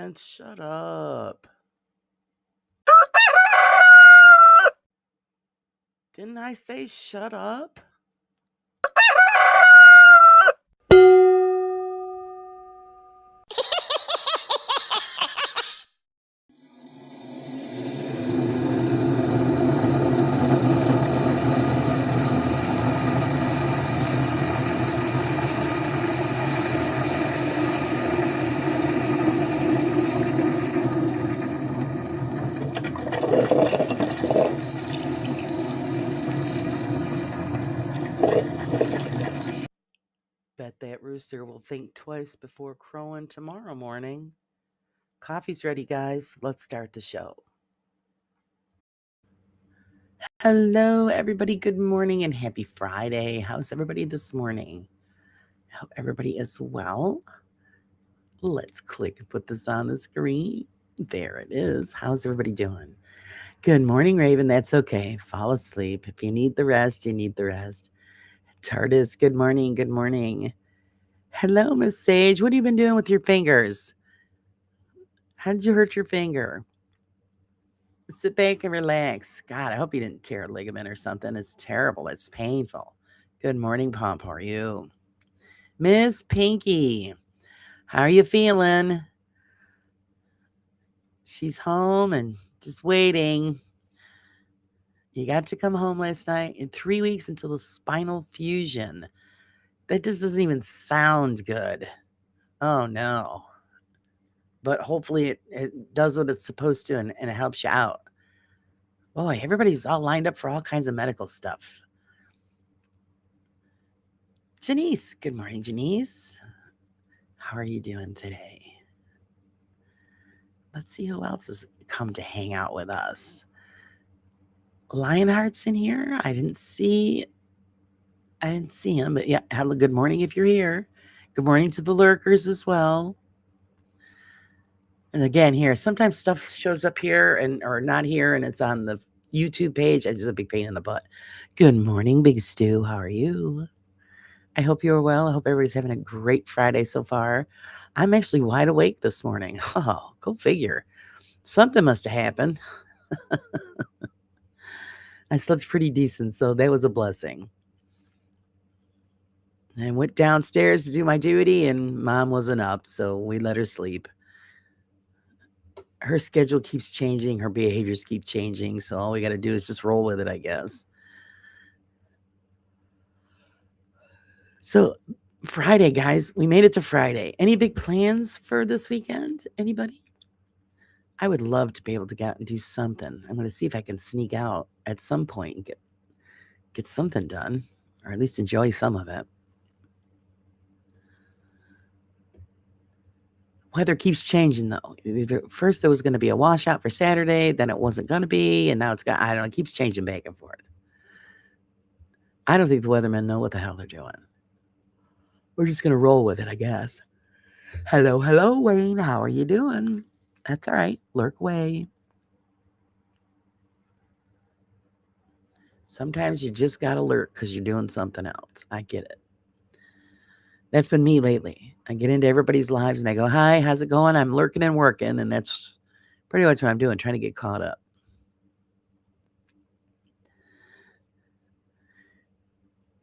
man. Shut up. Didn't I say shut up? Bet that rooster will think twice before crowing tomorrow morning. Coffee's ready, guys. Let's start the show. Hello, everybody. Good morning and happy Friday. How's everybody this morning? I hope everybody is well. Let's click and put this on the screen. There it is. How's everybody doing? Good morning, Raven. That's okay. Fall asleep. If you need the rest, you need the rest. TARDIS, good morning. Good morning. Hello, Miss Sage. What have you been doing with your fingers? How did you hurt your finger? Sit back and relax. God, I hope you didn't tear a ligament or something. It's terrible. It's painful. Good morning, Pomp. How are you? Miss Pinky, how are you feeling? She's home and just waiting. You got to come home last night in 3 weeks until the spinal fusion. That just doesn't even sound good. Oh, no. But hopefully it does what it's supposed to and it helps you out. Boy, everybody's all lined up for all kinds of medical stuff. Janice, good morning, Janice. How are you doing today? Let's see who else has come to hang out with us. Lionheart's in here. I didn't see him, but yeah, have a good morning if you're here. Good morning to the lurkers as well. And again, here, sometimes stuff shows up here or not here, and it's on the YouTube page. It's just a big pain in the butt. Good morning, Big Stu. How are you? I hope you're well. I hope everybody's having a great Friday so far. I'm actually wide awake this morning. Oh, go figure. Something must have happened. I slept pretty decent, so that was a blessing. I went downstairs to do my duty, and Mom wasn't up, so we let her sleep. Her schedule keeps changing. Her behaviors keep changing, so all we got to do is just roll with it, I guess. So Friday, guys, we made it to Friday. Any big plans for this weekend? Anybody? I would love to be able to get out and do something. I'm going to see if I can sneak out at some point and get something done, or at least enjoy some of it. Weather keeps changing, though. First, there was going to be a washout for Saturday, then it wasn't going to be, and now I don't know, it keeps changing back and forth. I don't think the weathermen know what the hell they're doing. We're just going to roll with it, I guess. Hello, Wayne. How are you doing? That's all right. Lurk away. Sometimes you just got to lurk because you're doing something else. I get it. That's been me lately. I get into everybody's lives and I go, hi, how's it going? I'm lurking and working. And that's pretty much what I'm doing, trying to get caught up.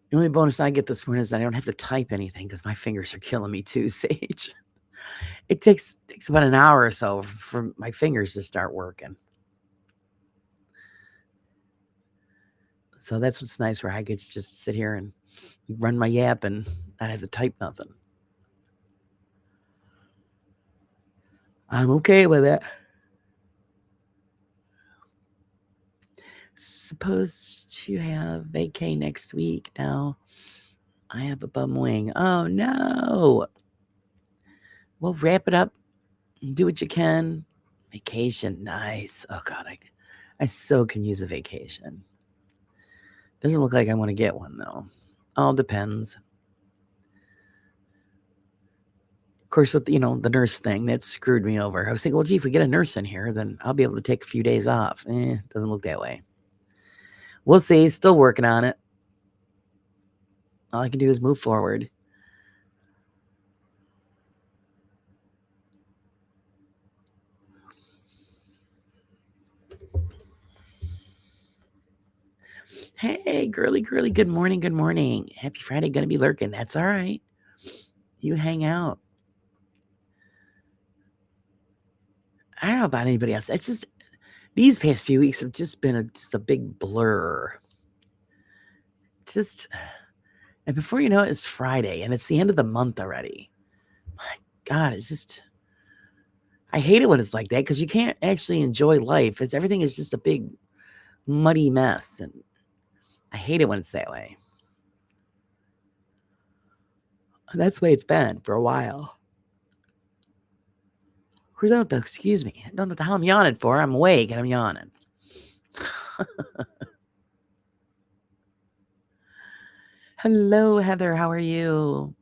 The only bonus I get this morning is I don't have to type anything because my fingers are killing me too, Sage. It takes about an hour or so for my fingers to start working. So that's what's nice, where I get to just sit here and run my yap and not have to type nothing. I'm okay with it. Supposed to have vacay next week. Now I have a bum wing. Oh no. Well, wrap it up. Do what you can. Vacation, nice. Oh God, I so can use a vacation. Doesn't look like I want to get one though. All depends. Of course, with the nurse thing, that screwed me over. I was thinking, well, gee, if we get a nurse in here, then I'll be able to take a few days off. Doesn't look that way. We'll see. Still working on it. All I can do is move forward. Hey, girly, girly. Good morning. Good morning. Happy Friday. Gonna be lurking. That's all right. You hang out. I don't know about anybody else. It's just these past few weeks have just been just a big blur. Just and before you know it, it's Friday and it's the end of the month already. My God, it's just I hate it when it's like that because you can't actually enjoy life. Everything is just a big muddy mess, and I hate it when it's that way. That's the way it's been for a while. Excuse me. I don't know what the hell I'm yawning for. I'm awake and I'm yawning. Hello, Heather. How are you?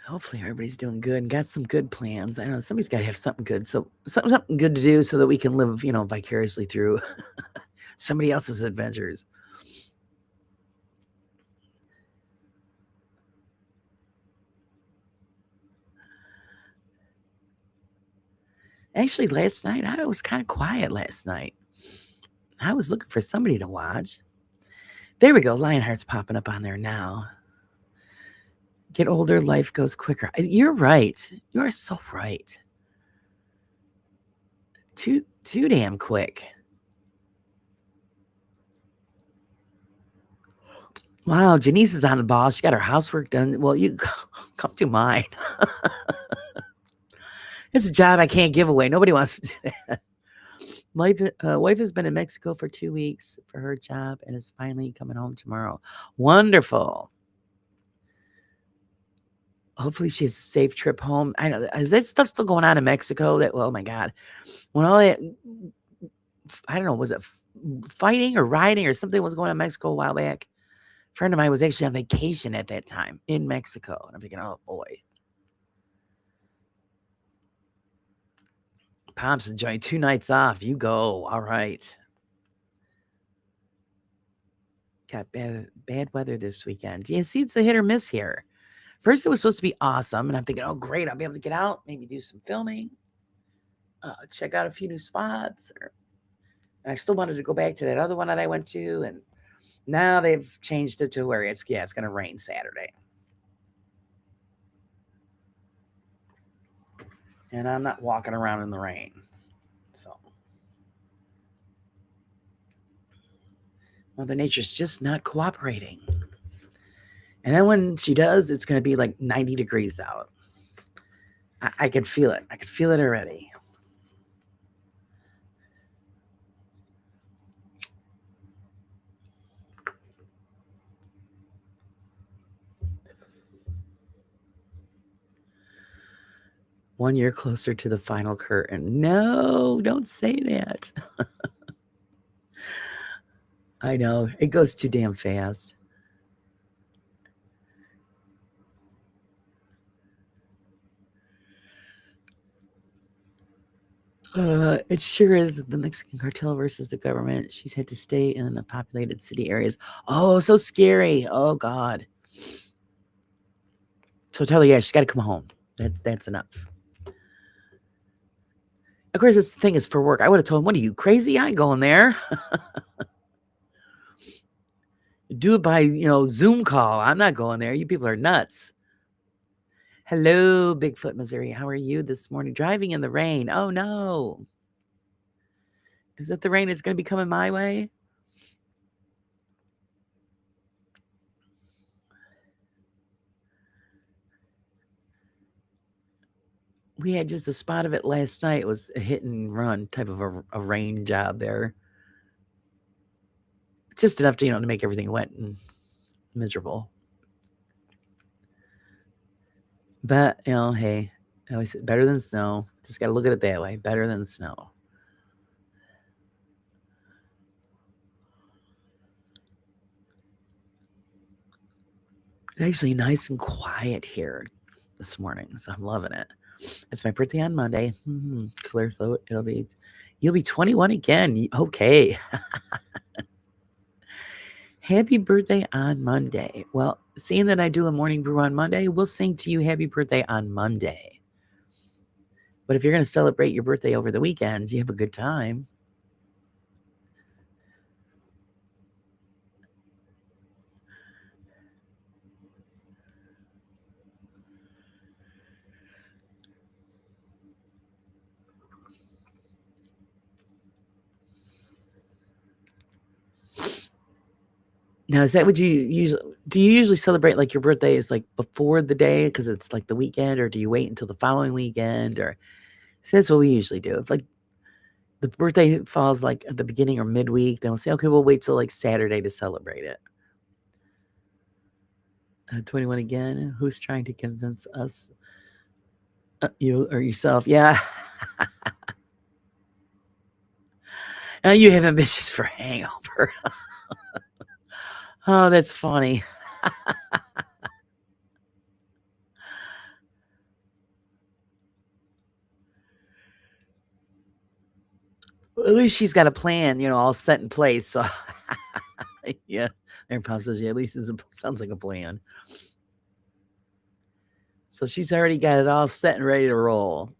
Hopefully everybody's doing good and got some good plans. I know somebody's got to have something good, so something good to do, so that we can live, vicariously through somebody else's adventures. Actually, last night I was kind of quiet. Last night I was looking for somebody to watch. There we go. Lionheart's popping up on there now. Get older, life goes quicker. You're right. You are so right. Too damn quick. Wow, Janice is on the ball. She got her housework done. Well, you come to mine. It's a job I can't give away. Nobody wants to do that. Wife has been in Mexico for 2 weeks for her job and is finally coming home tomorrow. Wonderful. Hopefully she has a safe trip home. I know, is that stuff still going on in Mexico? Oh my God. When all that, I don't know, was it fighting or rioting or something was going on in Mexico a while back? A friend of mine was actually on vacation at that time in Mexico. And I'm thinking, oh boy. Pops enjoying 2 nights off. You go. All right. Got bad weather this weekend. Yeah, see, it's a hit or miss here. First, it was supposed to be awesome, and I'm thinking, oh, great, I'll be able to get out, maybe do some filming, check out a few new spots. And I still wanted to go back to that other one that I went to, and now they've changed it to where it's going to rain Saturday. And I'm not walking around in the rain. So Mother Nature's just not cooperating. And then when she does, it's going to be like 90 degrees out. I can feel it. I can feel it already. One year closer to the final curtain. No, don't say that. I know. It goes too damn fast. It sure is the Mexican cartel versus the government. She's had to stay in the populated city areas. Oh, so scary. Oh God. So tell her, yeah, she's got to come home. That's enough. Of course, this thing is for work. I would have told him, what are you, crazy? I ain't going there. Do it by, Zoom call. I'm not going there. You people are nuts. Hello, Bigfoot, Missouri. How are you this morning? Driving in the rain. Oh, no. Is that the rain that's going to be coming my way? We had just a spot of it last night. It was a hit and run type of a rain job there. Just enough to, to make everything wet and miserable. But, hey, I always say better than snow. Just got to look at it that way. Better than snow. It's actually nice and quiet here this morning, so I'm loving it. It's my birthday on Monday. Clear throat. You'll be 21 again. Okay. Happy birthday on Monday. Well, seeing that I do a morning brew on Monday, we'll sing to you happy birthday on Monday. But if you're going to celebrate your birthday over the weekend, you have a good time. Now, is that what you usually celebrate, like, your birthday is, like, before the day because it's, like, the weekend, or do you wait until the following weekend? Or so that's what we usually do. If, like, the birthday falls, like, at the beginning or midweek, then we'll say, "Okay, we'll wait till, like, Saturday to celebrate it." 21 again? Who's trying to convince us? You or yourself? Yeah. You have ambitions for hangover. Oh, that's funny. At least she's got a plan, all set in place. So, yeah. And Pop says, yeah, at least it sounds like a plan. So she's already got it all set and ready to roll.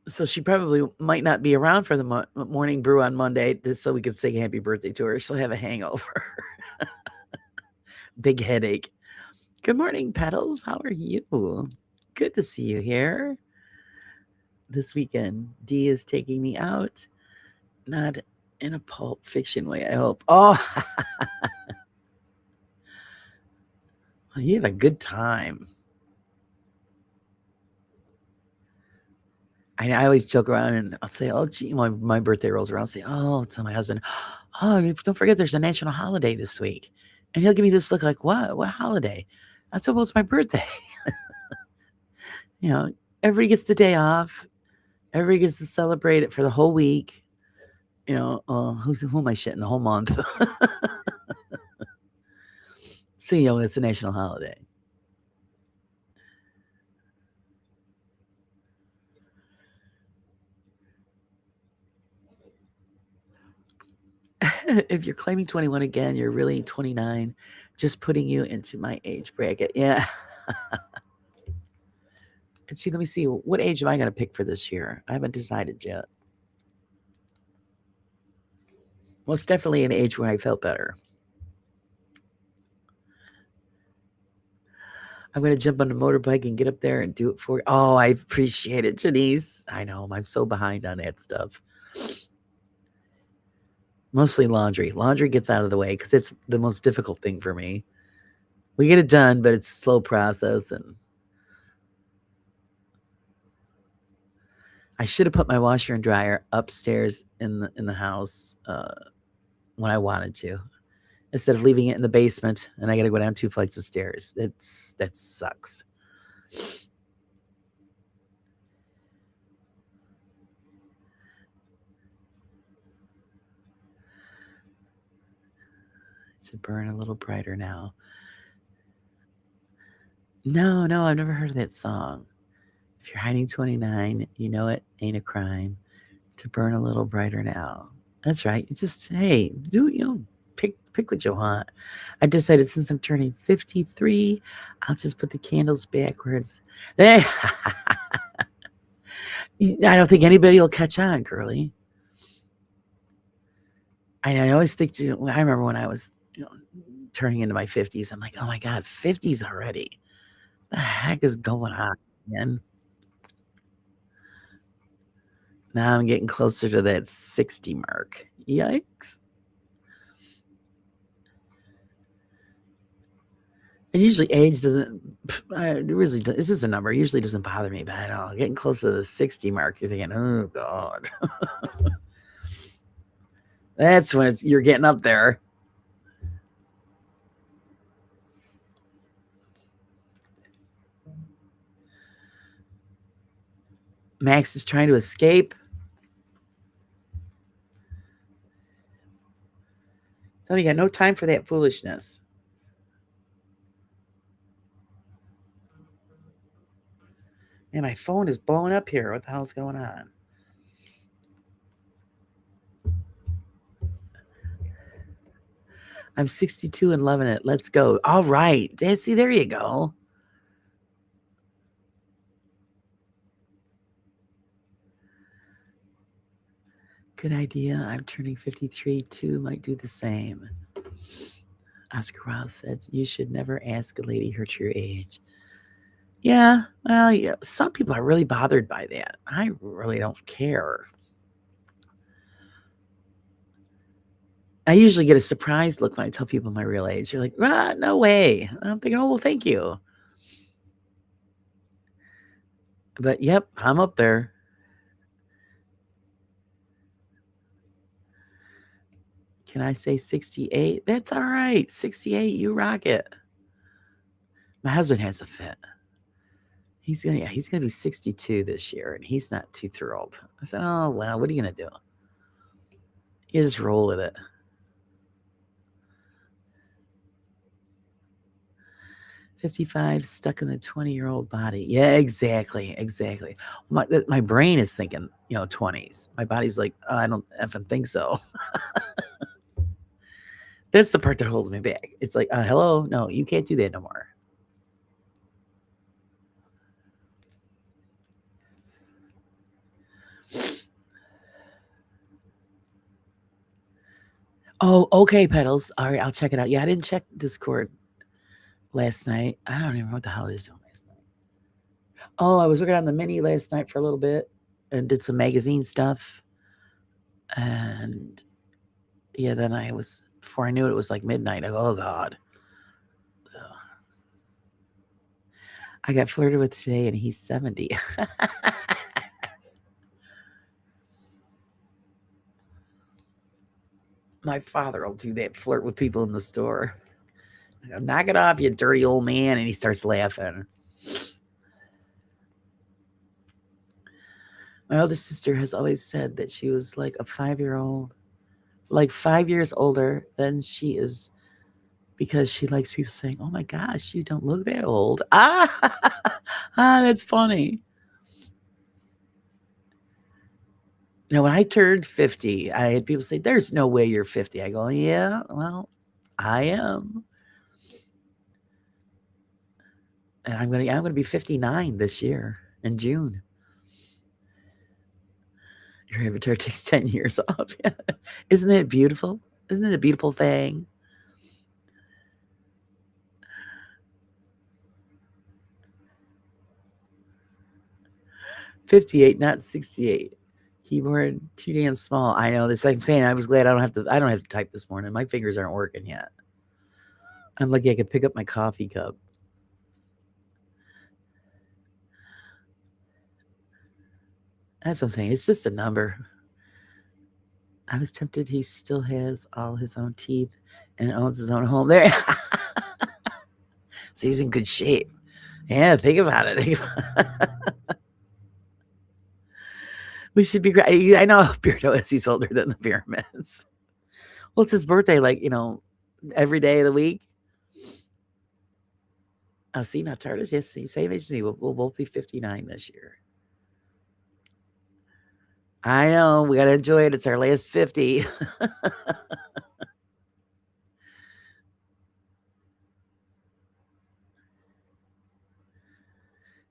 So she probably might not be around for the morning brew on Monday, just so we could sing happy birthday to her. She'll have a hangover. Big headache. Good morning, Petals. How are you? Good to see you here. This weekend, Dee is taking me out. Not in a Pulp Fiction way, I hope. Oh, well, you have a good time. I always joke around and I'll say, oh, gee, my birthday rolls around. I'll say, oh, tell my husband, oh, don't forget there's a national holiday this week. And he'll give me this look like, what? What holiday? That's almost my birthday. Everybody gets the day off. Everybody gets to celebrate it for the whole week. Who am I shitting the whole month? So, it's a national holiday. If you're claiming 21 again, you're really 29, just putting you into my age bracket. Yeah. And let me see, what age am I going to pick for this year? I haven't decided yet. Most definitely an age where I felt better. I'm going to jump on the motorbike and get up there and do it for you. Oh, I appreciate it, Janice. I know, I'm so behind on that stuff. Mostly laundry. Laundry gets out of the way because it's the most difficult thing for me. We get it done, but it's a slow process, and I should have put my washer and dryer upstairs in the house when I wanted to, instead of leaving it in the basement, and I got to go down 2 flights of stairs. That sucks. To burn a little brighter now. No, I've never heard of that song. If you're hiding 29, you know it ain't a crime to burn a little brighter now. That's right. Just, hey, pick what you want. I decided since I'm turning 53, I'll just put the candles backwards. I don't think anybody will catch on, girly. I always think I remember when I was turning into my 50s, I'm like, oh my God, 50s already. The heck is going on, man? Now I'm getting closer to that 60 mark. Yikes. And usually age doesn't, this is a number, it usually doesn't bother me, but I know, getting close to the 60 mark, you're thinking, oh God. That's when you're getting up there. Max is trying to escape. Tell me, you got no time for that foolishness. Man, my phone is blowing up here. What the hell's going on? I'm 62 and loving it. Let's go. All right. See, there you go. Good idea. I'm turning 53 too. Might do the same. Oscar Wilde said, you should never ask a lady her true age. Yeah, well, yeah, some people are really bothered by that. I really don't care. I usually get a surprised look when I tell people my real age. You're like, no way. I'm thinking, oh, well, thank you. But yep, I'm up there. Can I say 68? That's all right. 68, you rock it. My husband has a fit. He's gonna be 62 this year, and he's not too thrilled. I said, oh well, what are you gonna do? You just roll with it. 55, stuck in the 20-year-old body. Yeah, exactly. My brain is thinking, 20s. My body's like, oh, I don't effing think so. That's the part that holds me back. It's like, hello, no, you can't do that no more. Oh, okay, Petals. All right, I'll check it out. Yeah, I didn't check Discord last night. I don't even know what the hell I was doing last night. Oh, I was working on the mini last night for a little bit and did some magazine stuff. And yeah, then before I knew it, it was like midnight. I go, oh God. So I got flirted with today and he's 70. My father will do that, flirt with people in the store. I go, knock it off, you dirty old man. And he starts laughing. My older sister has always said that she was like a 5-year-old, like 5 years older than she is, because she likes people saying, oh my gosh, you don't look that old. That's funny. When I turned 50, I had people say, there's no way you're 50. I go, yeah, well, I am. And I'm gonna be 59 this year in June. Your avatar takes 10 years off. Isn't it beautiful? Isn't it a beautiful thing? $58, not 68. Keyboard too damn small. I know this. I'm saying I was glad I don't have to type this morning. My fingers aren't working yet. I'm lucky I could pick up my coffee cup. That's what I'm saying. It's just a number. I was tempted. He still has all his own teeth and owns his own home. There. So he's in good shape. Yeah, think about it. We should be great. I know Beardo is. He's older than the pyramids. Well, it's his birthday, like, every day of the week. See, not TARDIS. Yes, see, same age as me. We'll both be 59 this year. I know. We got to enjoy it. It's our last 50.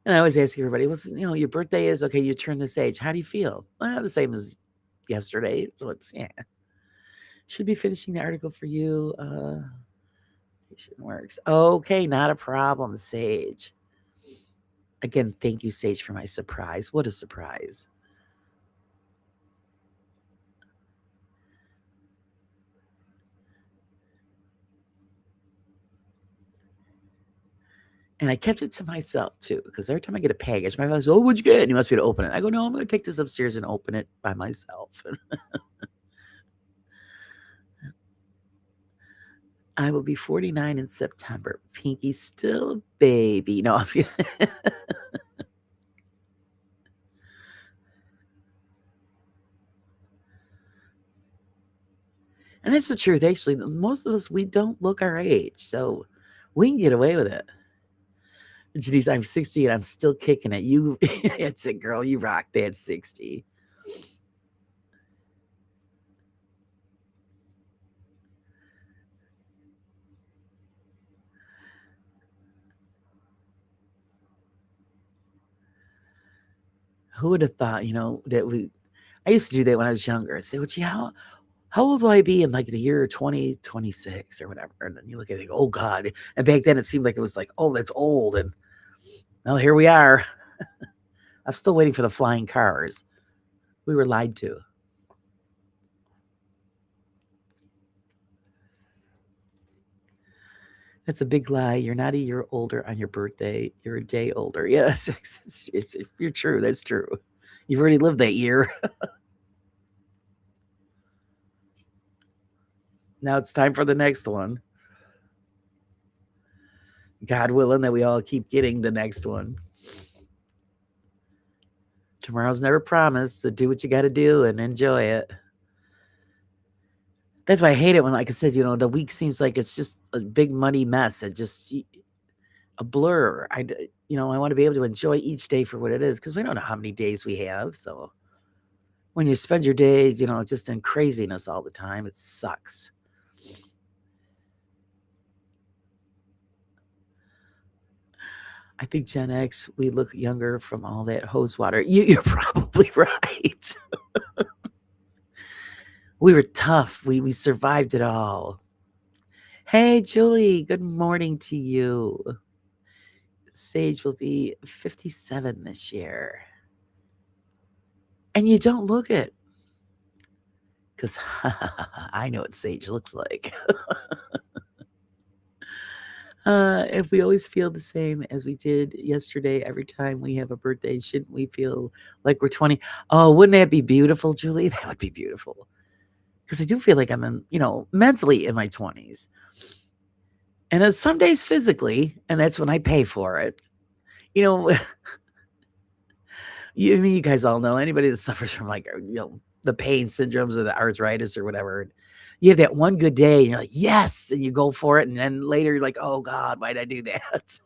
And I always ask everybody, your birthday is, okay, you turn this age. How do you feel? Well, the same as yesterday. So should be finishing the article for you. Works. Okay, not a problem, Sage. Again, thank you, Sage, for my surprise. What a surprise. And I kept it to myself, too, because every time I get a package, my father's, oh, what'd you get? And he wants me to open it. I go, no, I'm going to take this upstairs and open it by myself. I will be 49 in September. Pinky still baby. No, and it's the truth. Actually, most of us, we don't look our age, so we can get away with it. Janice, I'm 60 and I'm still kicking it. You, it's it, girl. You rock that 60. Who would have thought, that I used to do that when I was younger. I'd say, well, gee, how old will I be in like the year 2026 or whatever? And then you look at it, oh God. And back then it seemed like it was like, oh, that's old. And well, here we are. I'm still waiting for the flying cars. We were lied to. That's a big lie. You're not a year older on your birthday. You're a day older. Yes, you're true. That's true. You've already lived that year. Now it's time for the next one. God willing that we all keep getting the next one. Tomorrow's never promised, so do what you got to do and enjoy it. That's why I hate it when, like I said, the week seems like it's just a big muddy mess and just a blur. I want to be able to enjoy each day for what it is because we don't know how many days we have. So when you spend your days, just in craziness all the time, it sucks. I think Gen X, we look younger from all that hose water. You're probably right. We were tough. We survived it all. Hey, Julie, good morning to you. Sage will be 57 this year. And you don't look it. Because I know what Sage looks like. If we always feel the same as we did yesterday, every time we have a birthday, shouldn't we feel like we're 20? Oh, wouldn't that be beautiful, Julie? That would be beautiful. Because I do feel like I'm mentally in my 20s. And then some days physically, and that's when I pay for it. You guys all know anybody that suffers from the pain syndromes or the arthritis or whatever. You have that one good day and you're like, yes, and you go for it. And then later you're like, oh God, why'd I do that?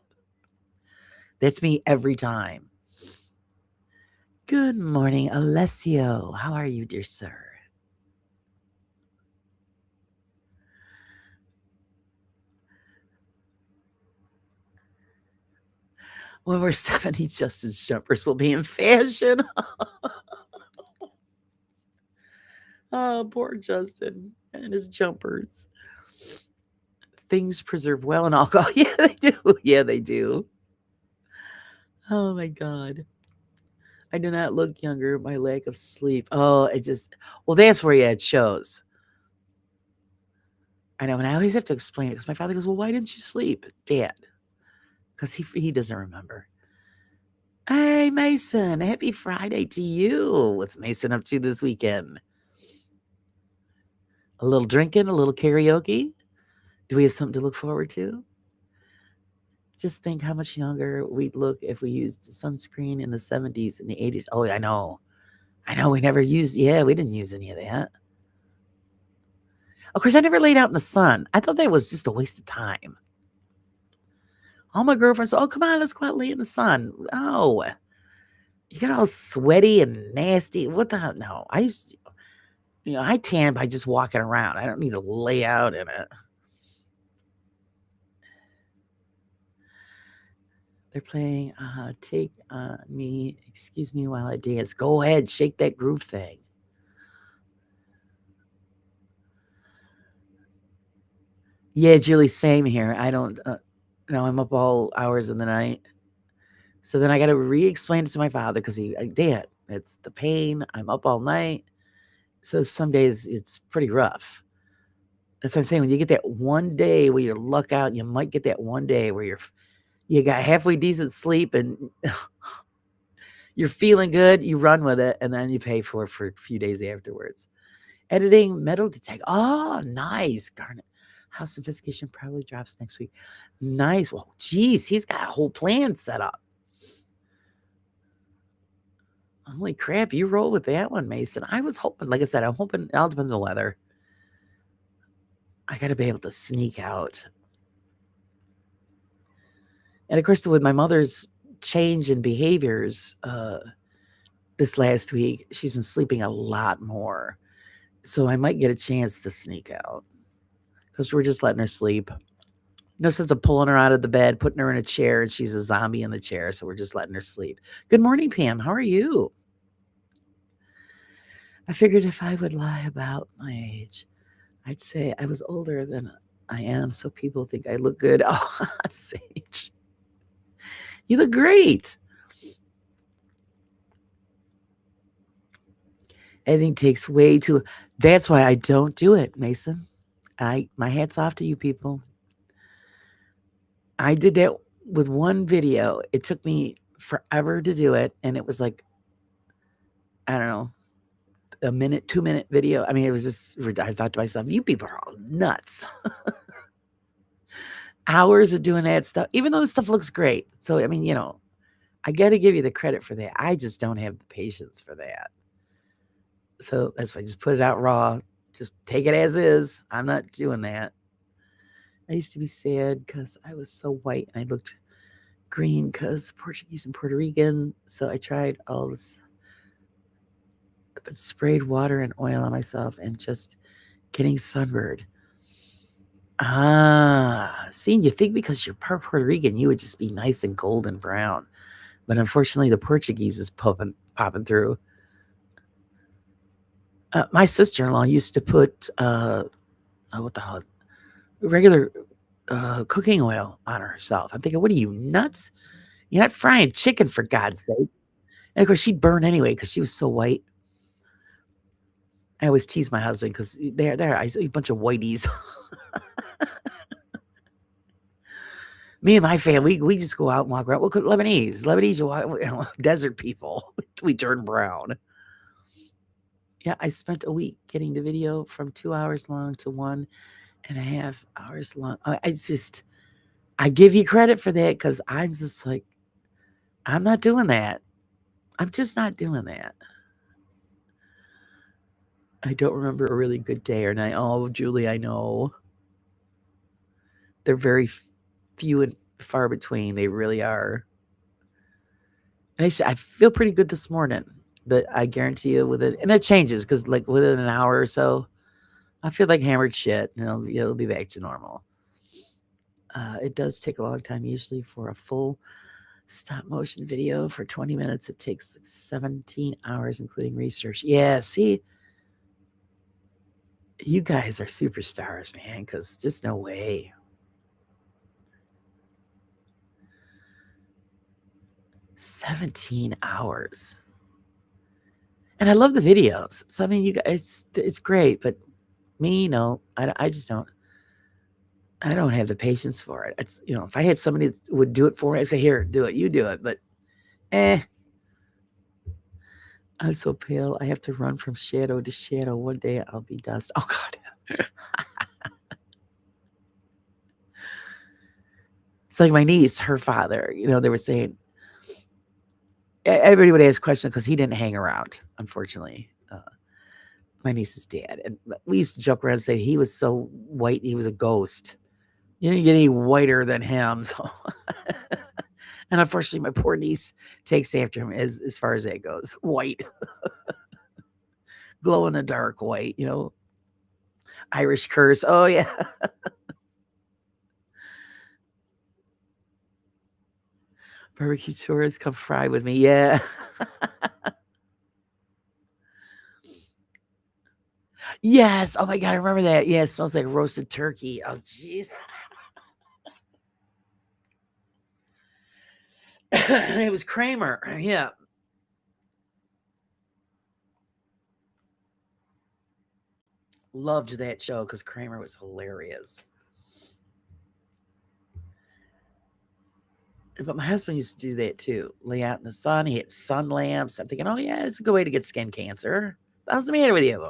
That's me every time. Good morning, Alessio. How are you, dear sir? When we're 70, Justin's jumpers will be in fashion. Oh, poor Justin and his jumpers. Things preserve well in alcohol. Yeah, they do. Yeah, they do. Oh my God. I do not look younger. My lack of sleep. Oh, that's where it shows. I know. And I always have to explain it because my father goes, well, why didn't you sleep, Dad? Because he doesn't remember. Hey, Mason. Happy Friday to you. What's Mason up to this weekend? A little drinking, a little karaoke. Do we have something to look forward to? Just think how much younger we'd look if we used sunscreen in the 70s and the 80s. Oh, I know. We never used, we didn't use any of that. Of course, I never laid out in the sun. I thought that was just a waste of time. All my girlfriends, oh, come on, let's go out and lay in the sun. Oh, you get all sweaty and nasty. What the hell? No, I tan by just walking around. I don't need to lay out in it. They're playing Take On Me, Excuse Me While I Dance. Go ahead, shake that groove thing. Yeah, Julie, same here. I don't no, I'm up all hours in the night. So then I got to re-explain it to my father because Dad, it's the pain. I'm up all night. So some days it's pretty rough. That's what I'm saying. When you get that one day where you luck out, you might get that one day where you got halfway decent sleep and you're feeling good, you run with it, and then you pay for it for a few days afterwards. Editing metal detect. Oh, nice. Garnet. House Sophistication probably drops next week. Nice. Well, geez, he's got a whole plan set up. Holy crap, you roll with that one, Mason. I was hoping, like I said, I'm hoping it all depends on weather. I got to be able to sneak out. And of course, with my mother's change in behaviors this last week, she's been sleeping a lot more. So I might get a chance to sneak out because we're just letting her sleep. No sense of pulling her out of the bed, putting her in a chair, and she's a zombie in the chair. So we're just letting her sleep. Good morning, Pam. How are you? I figured if I would lie about my age, I'd say I was older than I am, so people think I look good. Oh, Sage, you look great. Editing takes way too. That's why I don't do it, Mason. My hat's off to you people. I did that with one video. It took me forever to do it, and it was like, I don't know, a minute, 2-minute video. I mean, it was just, I thought to myself, you people are all nuts. Hours of doing that stuff, even though the stuff looks great. So, I mean, I got to give you the credit for that. I just don't have the patience for that. So that's why I just put it out raw. Just take it as is. I'm not doing that. I used to be sad because I was so white and I looked green because Portuguese and Puerto Rican. So I tried all this, but sprayed water and oil on myself and just getting sunburned. See, you think because you're part Puerto Rican, you would just be nice and golden brown. But unfortunately, the Portuguese is popping through. My sister-in-law used to put, what the hell, regular cooking oil on herself. I'm thinking, what are you, nuts? You're not frying chicken, for God's sake. And of course, she'd burn anyway because she was so white. I always tease my husband because they're a bunch of whiteys. Me and my family, we just go out and walk around. We'll cook Lebanese, desert people. We turn brown. Yeah, I spent a week getting the video from 2 hours long to 1.5 hours long. I give you credit for that because I'm just like, I'm not doing that. I'm just not doing that. I don't remember a really good day or night. Oh, Julie, I know. They're very few and far between. They really are. And I feel pretty good this morning, but I guarantee you and it changes because like within an hour or so, I feel like hammered shit and it'll be back to normal. It does take a long time usually for a full stop motion video for 20 minutes. It takes like 17 hours, including research. Yeah, see, you guys are superstars, man, because just no way. 17 hours. And I love the videos. So, I mean, you guys, it's great, but me, no, I just don't. I don't have the patience for it. It's, if I had somebody that would do it for me, I'd say, here, do it, you do it. But, I'm so pale. I have to run from shadow to shadow. One day I'll be dust. Oh, God. It's like my niece, her father, they were saying, everybody would ask questions because he didn't hang around, unfortunately. My niece's dad. And we used to joke around and say he was so white, he was a ghost. You didn't get any whiter than him. So. And unfortunately, my poor niece takes after him as far as that goes. White. Glow in the dark white, Irish curse. Oh, yeah. Barbecue tourists come fry with me. Yeah. Yes. Oh, my God. I remember that. Yeah. It smells like roasted turkey. Oh, jeez. It was Kramer. Yeah. Loved that show because Kramer was hilarious. But my husband used to do that too. Lay out in the sun. He had sun lamps. I'm thinking, oh, yeah, it's a good way to get skin cancer. What's the matter with you?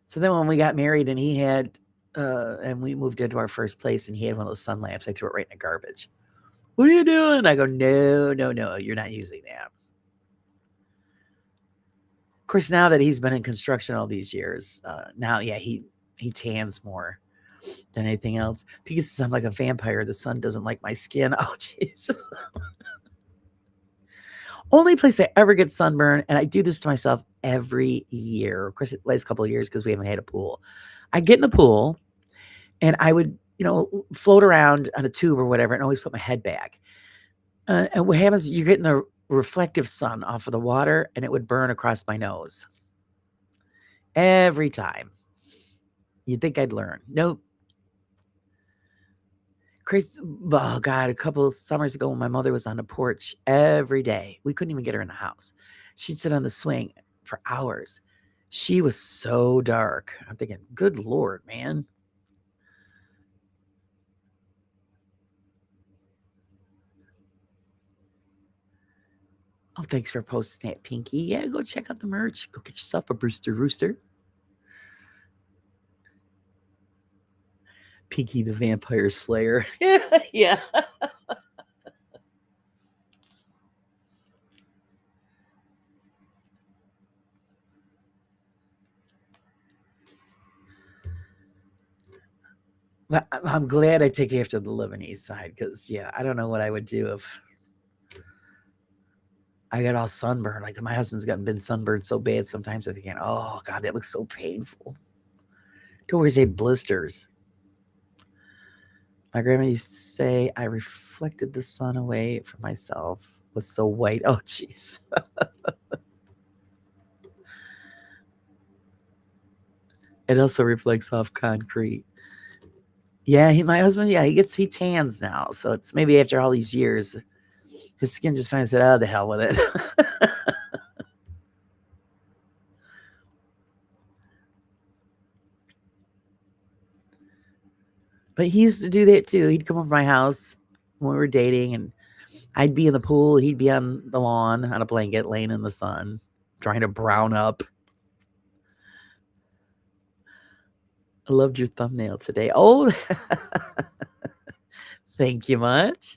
So then when we got married and he had, and we moved into our first place and he had one of those sun lamps, I threw it right in the garbage. What are you doing? I go, no, you're not using that. Of course, now that he's been in construction all these years, now, yeah, he tans more. than anything else. Because I'm like a vampire. The sun doesn't like my skin. Oh, jeez. Only place I ever get sunburn, and I do this to myself every year. Of course, the last couple of years because we haven't had a pool. I get in the pool, and I would, float around on a tube or whatever, and always put my head back. And what happens is you're getting the reflective sun off of the water, and it would burn across my nose every time. You'd think I'd learn. Nope. Crazy. Oh, God. A couple of summers ago when my mother was on the porch every day, we couldn't even get her in the house. She'd sit on the swing for hours. She was so dark. I'm thinking, good Lord, man. Oh, thanks for posting that, Pinky. Yeah, go check out the merch. Go get yourself a Brewster Rooster. Pinky the Vampire Slayer. Yeah. But I'm glad I take after the Lebanese side because, yeah, I don't know what I would do if I got all sunburned. Like my husband's been sunburned so bad sometimes I'm thinking, oh, God, that looks so painful. Don't always had blisters. My grandma used to say I reflected the sun away from myself. Was so white. Oh, jeez. It also reflects off concrete. Yeah, my husband, yeah, he tans now. So it's maybe after all these years, his skin just finally said, oh, the hell with it. But he used to do that too. He'd come over to my house when we were dating, and I'd be in the pool. He'd be on the lawn on a blanket, laying in the sun, trying to brown up. I loved your thumbnail today. Oh, thank you much.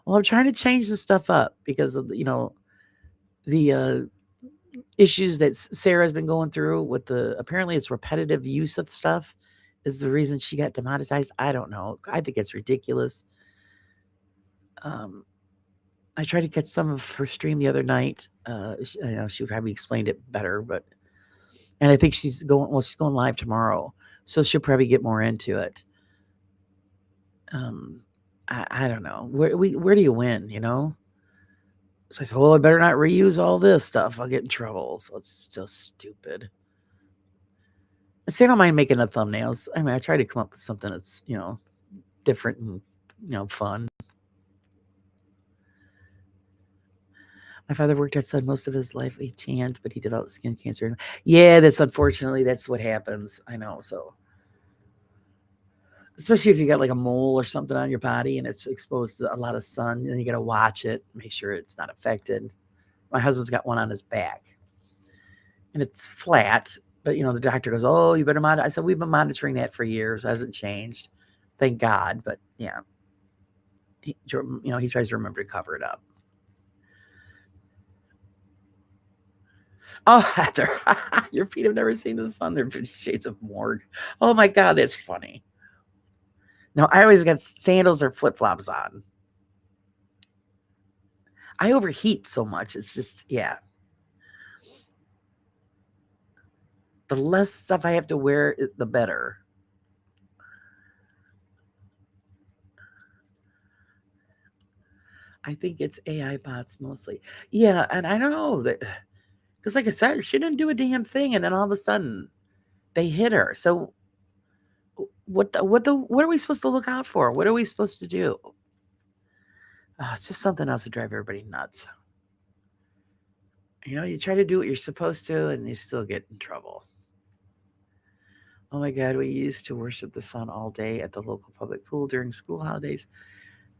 Well, I'm trying to change the stuff up because of the issues that Sarah's been going through with apparently it's repetitive use of stuff is the reason she got demonetized. I don't know. I think it's ridiculous. I tried to catch some of her stream the other night. She probably explained it better, and I think she's going live tomorrow, so she'll probably get more into it. I don't know. Where do you win, So I said, well, I better not reuse all this stuff. I'll get in trouble. So it's still stupid. I say I don't mind making the thumbnails. I mean, I try to come up with something that's, different and, fun. My father worked outside most of his life. He tanned, but he developed skin cancer. Yeah, unfortunately, that's what happens. I know. So, especially if you got like a mole or something on your body and it's exposed to a lot of sun, and you got to watch it, make sure it's not affected. My husband's got one on his back, and it's flat. But the doctor goes, "Oh, you better monitor." I said, "We've been monitoring that for years. It hasn't changed, thank God." But yeah, he tries to remember to cover it up. Oh, Heather, your feet have never seen the sun. They're 50 shades of morgue. Oh my God, that's funny. No, I always got sandals or flip flops on. I overheat so much. It's just, yeah. The less stuff I have to wear, the better. I think it's AI bots mostly. Yeah, and I don't know that because, like I said, she didn't do a damn thing, and then all of a sudden they hit her. So what are we supposed to look out for? What are we supposed to do? It's just something else to drive everybody nuts. You try to do what you're supposed to, and you still get in trouble. Oh my God, we used to worship the sun all day at the local public pool during school holidays.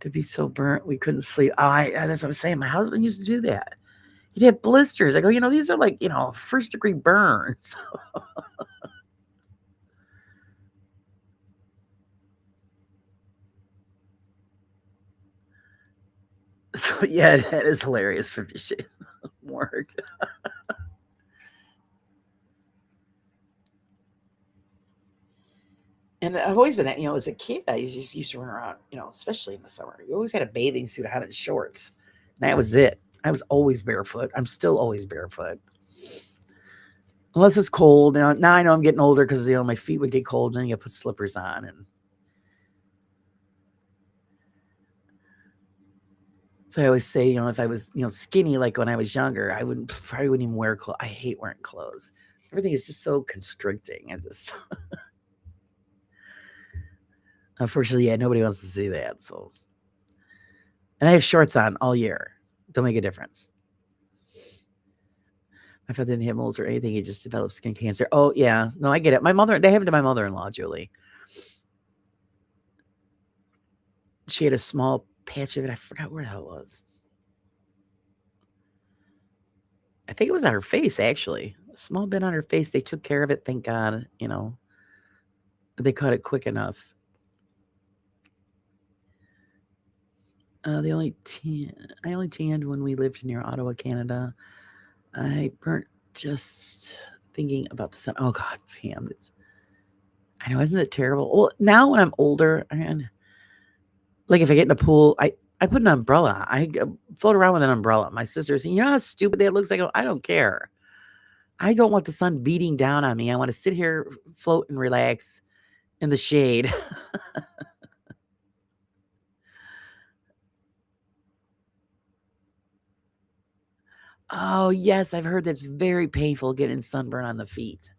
To be so burnt, we couldn't sleep. That's what I'm saying. My husband used to do that. He'd have blisters. I go, these are like, first degree burns. So yeah, that is hilarious. 50 Shades of Morgue. And I've always been, as a kid, I just used to run around, especially in the summer. You always had a bathing suit on and shorts. And that was it. I was always barefoot. I'm still always barefoot. Unless it's cold. Now I know I'm getting older because, my feet would get cold and then you put slippers on. And so I always say, if I was, skinny like when I was younger, I probably wouldn't even wear clothes. I hate wearing clothes. Everything is just so constricting. I just, unfortunately, nobody wants to see that. So, and I have shorts on all year. Don't make a difference. My father didn't have moles or anything. He just developed skin cancer. Oh, yeah. No, I get it. They happened to my mother-in-law, Julie. She had a small patch of it. I forgot where the hell it was. I think it was on her face, actually. A small bit on her face. They took care of it, thank God. They caught it quick enough. I only tanned when we lived near Ottawa, Canada. I burnt just thinking about the sun. Oh God, Pam, I know, isn't it terrible? Well, now when I'm older, like if I get in the pool, I put an umbrella. I float around with an umbrella. My sister said, "You know how stupid that looks?" I go, "I don't care. I don't want the sun beating down on me. I want to sit here, float, and relax in the shade." Oh, yes, I've heard that's very painful getting sunburn on the feet.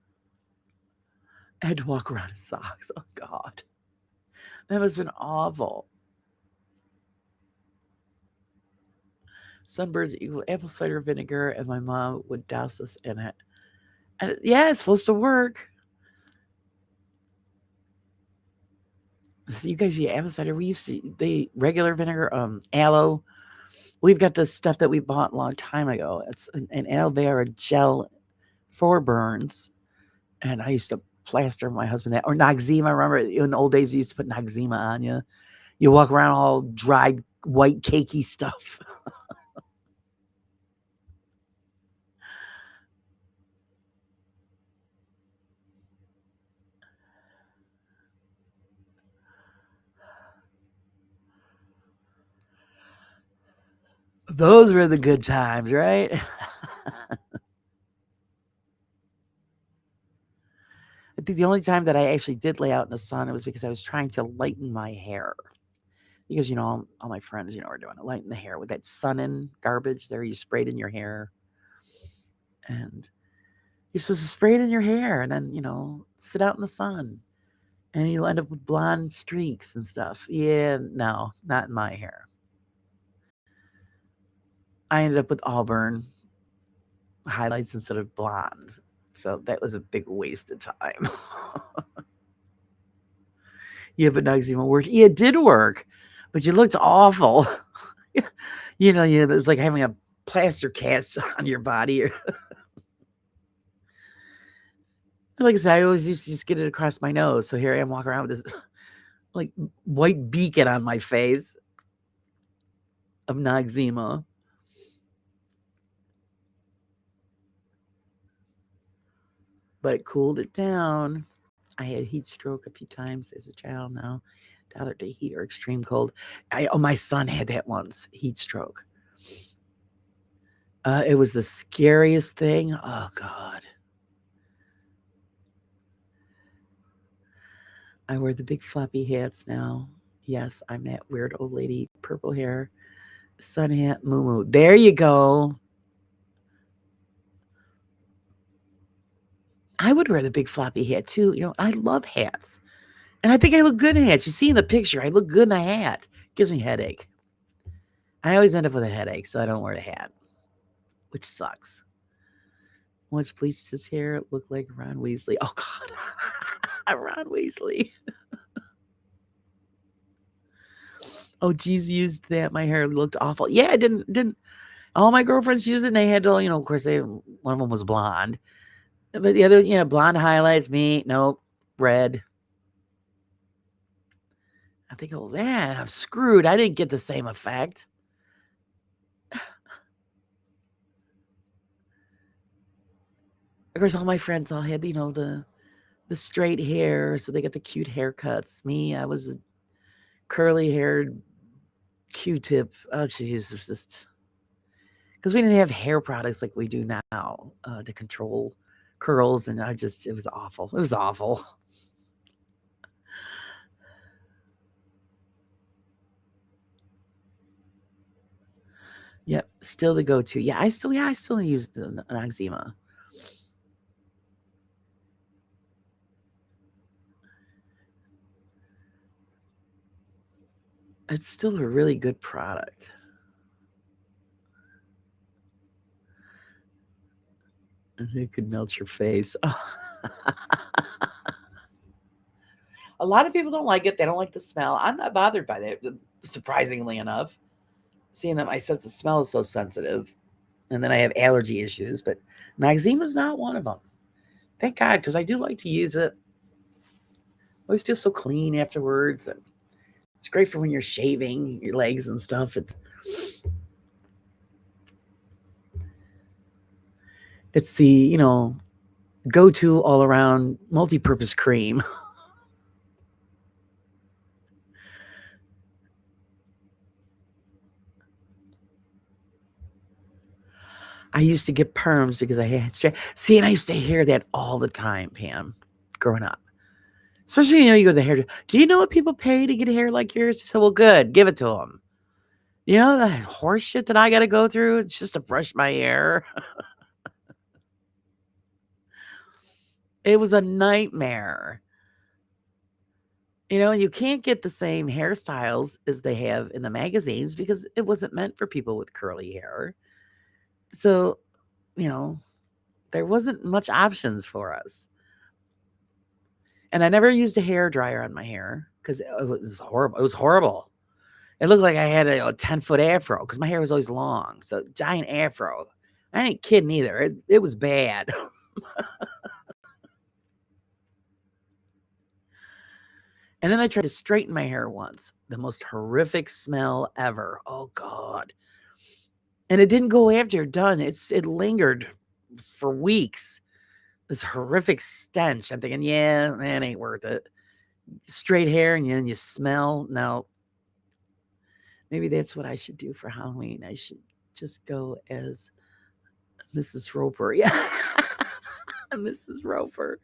I had to walk around in socks. Oh, God. That must have been awful. Sunburns equal apple cider vinegar, and my mom would douse us in it. And yeah, it's supposed to work. You guys, apple cider. We used to the regular vinegar, aloe. We've got this stuff that we bought a long time ago. It's an aloe vera gel for burns, and I used to plaster my husband that, or Noxzema. Remember in the old days, you used to put Noxzema on you. You walk around all dried, white, cakey stuff. Those were the good times, right? I think the only time that I actually did lay out in the sun, it was because I was trying to lighten my hair. Because, all my friends, are doing it, lighten the hair with that sun-in garbage there. You sprayed in your hair. And you're supposed to spray it in your hair and then, sit out in the sun. And you'll end up with blonde streaks and stuff. Yeah, no, not in my hair. I ended up with auburn highlights instead of blonde. So that was a big waste of time. Yeah, but Noxzema worked. Yeah, it did work, but you looked awful. It was like having a plaster cast on your body. Like I said, I always used to just get it across my nose. So here I am walking around with this like white beacon on my face of Noxzema. But it cooled it down. I had heat stroke a few times as a child now. Either to heat or extreme cold. My son had that once, heat stroke. It was the scariest thing. Oh, God. I wear the big floppy hats now. Yes, I'm that weird old lady, purple hair, sun hat, moo. There you go. I would wear the big floppy hat too. I love hats. And I think I look good in hats. You see in the picture, I look good in a hat. Gives me a headache. I always end up with a headache, so I don't wear the hat, which sucks. Once bleached his hair, it looked like Ron Weasley. Oh, God. Ron Weasley. Oh, geez, used that. My hair looked awful. Yeah, I didn't. All my girlfriends used it, and they had to, of course, one of them was blonde. But the other, blonde highlights, me, nope, red. I think, oh, yeah, I'm screwed. I didn't get the same effect. Of course, all my friends all had, the the straight hair, so they get the cute haircuts. Me, I was a curly haired Q-tip. Oh, jeez, it's just because we didn't have hair products like we do now to control curls, and it was awful. It was awful. Yep, still the go-to. Yeah, I still use the Noxzema. It's still a really good product. And it could melt your face. A lot of people don't like it. They don't like the smell. I'm not bothered by that, surprisingly enough. Seeing that my sense of smell is so sensitive, and then I have allergy issues, but Noxzema is not one of them. Thank God, because I do like to use it. I always feel so clean afterwards, and it's great for when you're shaving your legs and stuff. It's the go-to all around multi-purpose cream. I used to get perms because I had straight. See, and I used to hear that all the time, Pam, growing up. Especially, you go to the hair. Do you know what people pay to get hair like yours? She said, well, good. Give it to them. You know the horse shit that I got to go through just to brush my hair? It was a nightmare. You can't get the same hairstyles as they have in the magazines because it wasn't meant for people with curly hair. So, there wasn't much options for us. And I never used a hair dryer on my hair because it was horrible. It was horrible. It looked like I had a 10-foot afro because my hair was always long. So giant afro. I ain't kidding either. It was bad. And then I tried to straighten my hair once. The most horrific smell ever. Oh God. And it didn't go after you're done. It lingered for weeks. This horrific stench. I'm thinking, yeah, that ain't worth it. Straight hair and then you smell. No. Maybe that's what I should do for Halloween. I should just go as Mrs. Roper. Yeah. Mrs. Roper.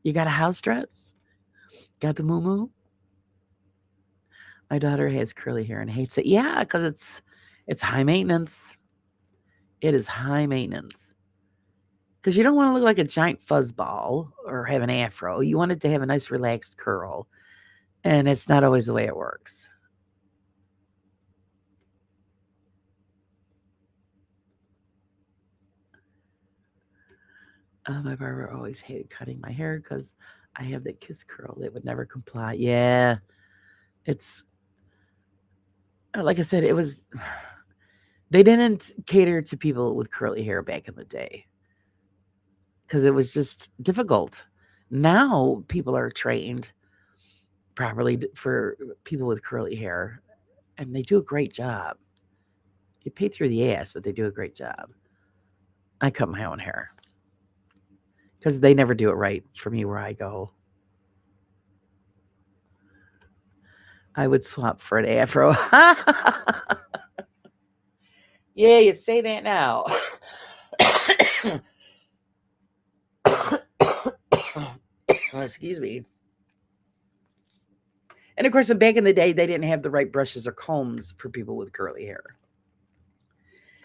You got a house dress? Got the moo-moo? My daughter has curly hair and hates it. Yeah, because it's high maintenance. It is high maintenance. Because you don't want to look like a giant fuzzball or have an afro. You want it to have a nice relaxed curl. And it's not always the way it works. My barber always hated cutting my hair because I have that kiss curl that would never comply. Yeah, it's like I said, they didn't cater to people with curly hair back in the day because it was just difficult. Now people are trained properly for people with curly hair, and they do a great job. You pay through the ass, but they do a great job. I cut my own hair because they never do it right for me where I go. I would swap for an afro. Yeah, you say that now. Oh, excuse me. And of course, back in the day, they didn't have the right brushes or combs for people with curly hair.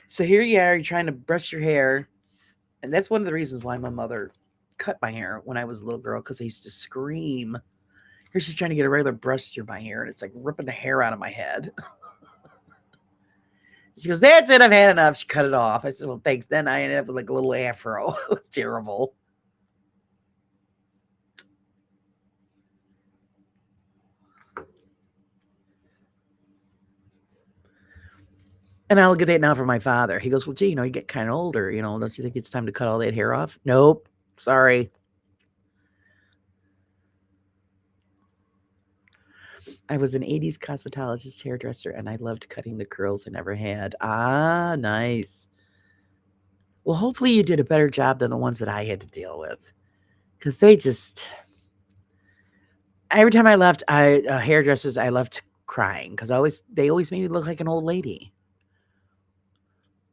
So here you are, you're trying to brush your hair. And that's one of the reasons why my mother cut my hair when I was a little girl, because I used to scream. Here she's trying to get a regular brush through my hair, and it's like ripping the hair out of my head. She goes, that's it, I've had enough. She cut it off. I said, well, thanks. Then I ended up with like a little afro. It was terrible. And I'll get that now from my father. He goes, well, gee, you get kind of older. Don't you think it's time to cut all that hair off? Nope. Sorry. I was an 80s cosmetologist hairdresser, and I loved cutting the curls I never had. Ah, nice. Well, hopefully you did a better job than the ones that I had to deal with. because they just every time I left, hairdressers, I left crying because they always made me look like an old lady.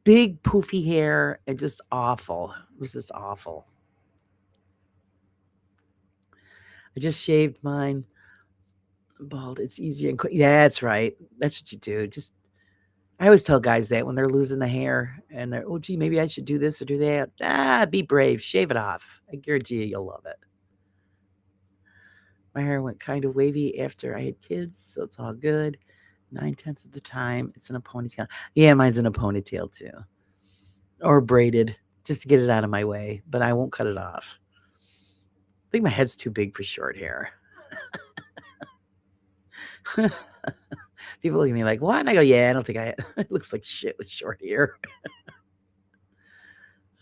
Big poofy hair and just awful. It was just awful. I just shaved mine bald. It's easier and quick. Yeah, that's right. That's what you do. Just I always tell guys that when they're losing the hair and they're, oh, gee, maybe I should do this or do that. Be brave. Shave it off. I guarantee you'll love it. My hair went kind of wavy after I had kids, so it's all good. 9/10 of the time, it's in a ponytail. Yeah, mine's in a ponytail too. Or braided, just to get it out of my way, but I won't cut it off. I think my head's too big for short hair. People look at me like, what? And I go, yeah, I don't think it looks like shit with short hair.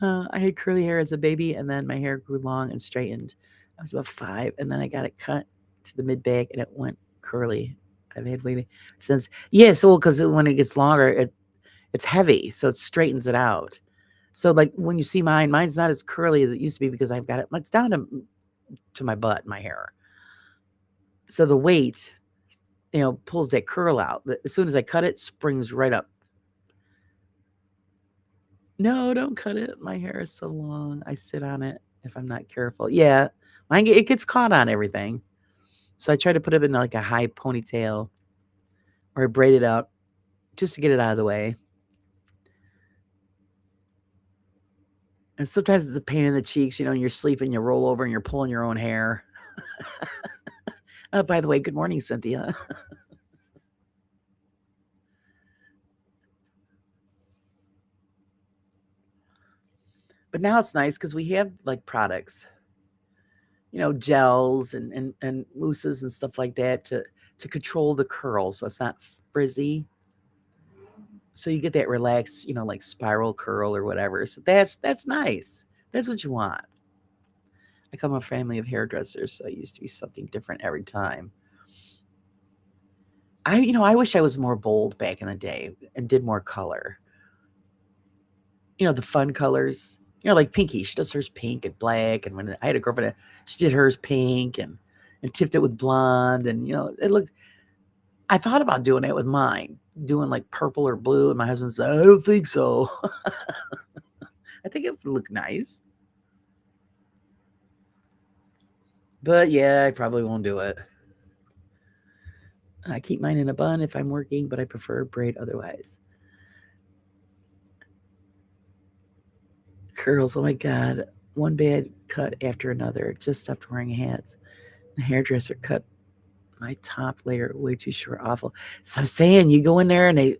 I had curly hair as a baby, and then my hair grew long and straightened. I was about 5, and then I got it cut to the mid back, and it went curly. I've had wavy since. Yeah, so because when it gets longer, it's heavy, so it straightens it out. So like when you see mine's not as curly as it used to be because I've got it. It's down to my butt, my hair. So the weight, pulls that curl out. As soon as I cut it, springs right up. No, don't cut it. My hair is so long. I sit on it if I'm not careful. Yeah, it gets caught on everything. So I try to put it in like a high ponytail or I braid it out just to get it out of the way. And sometimes it's a pain in the cheeks, and you're sleeping, you roll over and you're pulling your own hair. By the way, good morning, Cynthia. But now it's nice because we have like products, gels and mousses and stuff like that to control the curl so it's not frizzy. So you get that relaxed, like spiral curl or whatever. So that's nice. That's what you want. I come from a family of hairdressers, so it used to be something different every time. I wish I was more bold back in the day and did more color. The fun colors. Like Pinky, she does hers pink and black. And when I had a girlfriend, she did hers pink and tipped it with blonde. And, it looked, I thought about doing it with mine, doing like purple or blue. And my husband said, I don't think so. I think it would look nice. But yeah, I probably won't do it. I keep mine in a bun if I'm working, but I prefer braid otherwise. Curls, oh my God. One bad cut after another. Just stopped wearing hats. The hairdresser cut my top layer way too short. Awful. So I'm saying you go in there and you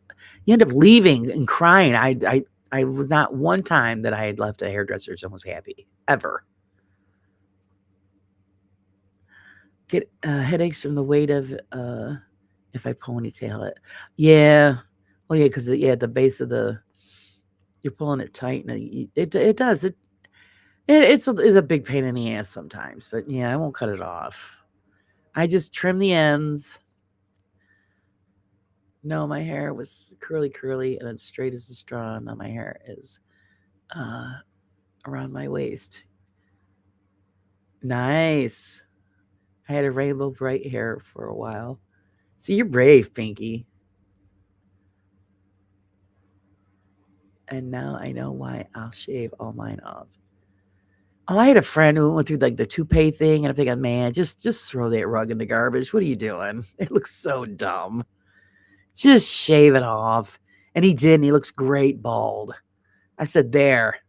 end up leaving and crying. I was not one time that I had left a hairdresser and was happy. Ever. Get headaches from the weight of if I ponytail it. Yeah. Oh yeah, because the base of you're pulling it tight and it does. It's a big pain in the ass sometimes, but yeah, I won't cut it off. I just trim the ends. No, my hair was curly, and then straight as a straw. Now my hair is around my waist. Nice. I had a rainbow bright hair for a while. See, you're brave, Pinky. And now I know why I'll shave all mine off. Oh, I had a friend who went through like the toupee thing, and I'm thinking, man, just throw that rug in the garbage. What are you doing? It looks so dumb. Just shave it off. And he did, and he looks great bald. I said, there.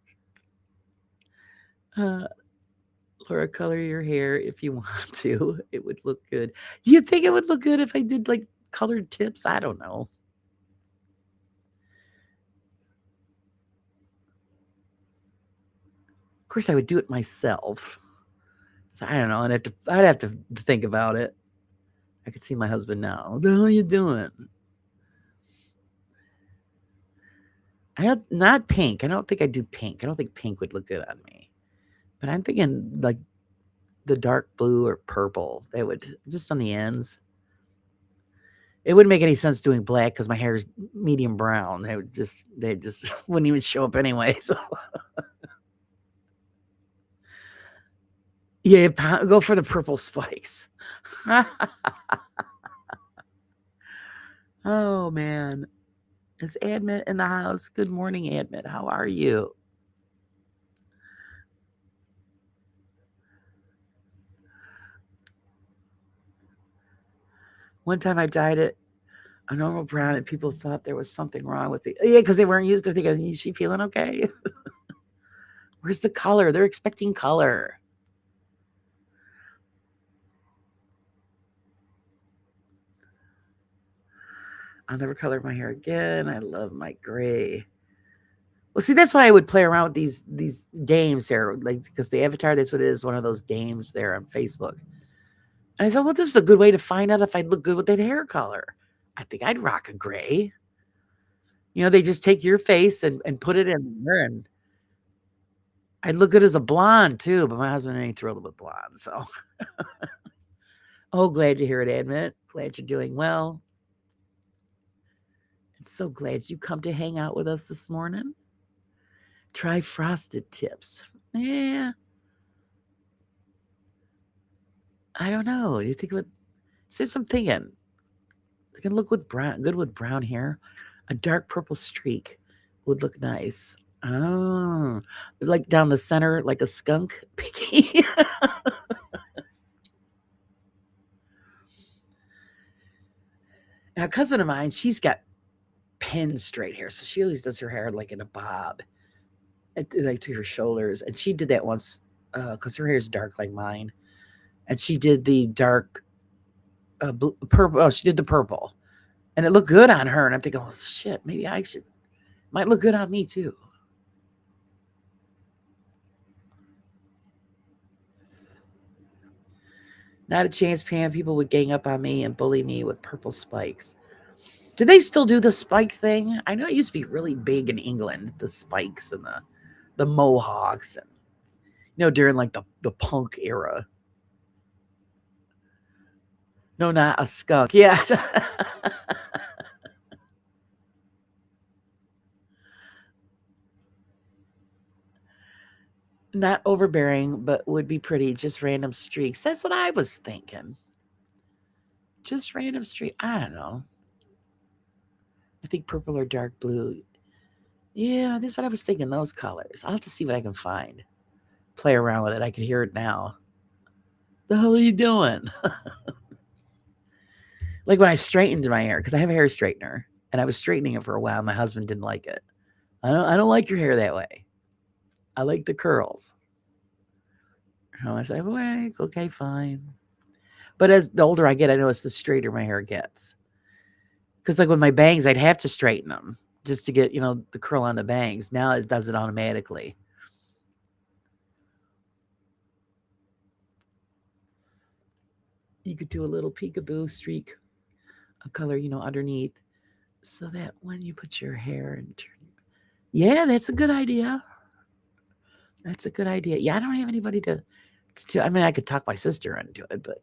Laura, color your hair if you want to. It would look good. Do you think it would look good if I did like colored tips? I don't know. Of course, I would do it myself. So I don't know. I'd have to think about it. I could see my husband now. What the hell are you doing? Not pink. I don't think I'd do pink. I don't think pink would look good on me. But I'm thinking like the dark blue or purple. They would just on the ends. It wouldn't make any sense doing black because my hair is medium brown. They just wouldn't even show up anyway. So Yeah, go for the purple spikes. Oh, man. Is Admit in the house? Good morning, Admit. How are you? One time I dyed it a normal brown and people thought there was something wrong with me. Yeah, because they weren't used to thinking, is she feeling okay? Where's the color? They're expecting color. I'll never color my hair again. I love my gray. Well, see, that's why I would play around with these games there, like because the avatar, that's what it is, one of those games there on Facebook. And I thought, well, this is a good way to find out if I'd look good with that hair color. I think I'd rock a gray. They just take your face and put it in there, and I'd look good as a blonde too. But my husband ain't thrilled with blonde, so oh, glad to hear it, Admit. Glad you're doing well. And so glad you come to hang out with us this morning. Try frosted tips. Yeah, I don't know. You think what? Say some thinking. They can look good with brown hair. A dark purple streak would look nice. Oh, like down the center, like a skunk piggy. Now, a cousin of mine, she's got pin straight hair, so she always does her hair like in a bob, like to her shoulders. And she did that once because her hair is dark like mine, and she did the dark purple. Oh, she did the purple, and it looked good on her. And I'm thinking, oh shit, maybe I should. Might look good on me too. Not a chance, Pam. People would gang up on me and bully me with purple spikes. Do they still do the spike thing? I know it used to be really big in England, the spikes and the mohawks, and during like the punk era. No, not a skunk. Yeah. Not overbearing, but would be pretty. Just random streaks. That's what I was thinking. Just random streak. I don't know. I think purple or dark blue. Yeah, that's what I was thinking. Those colors. I'll have to see what I can find. Play around with it. I can hear it now. The hell are you doing? Like when I straightened my hair, because I have a hair straightener, and I was straightening it for a while. My husband didn't like it. I don't like your hair that way. I like the curls. I said, well, okay, fine. But as the older I get, I notice the straighter my hair gets. Because like with my bangs, I'd have to straighten them just to get, the curl on the bangs. Now it does it automatically. You could do a little peekaboo streak of color, underneath, so that when you put your hair and turn. Yeah, that's a good idea. That's a good idea. Yeah, I don't have anybody to I mean, I could talk my sister into it, but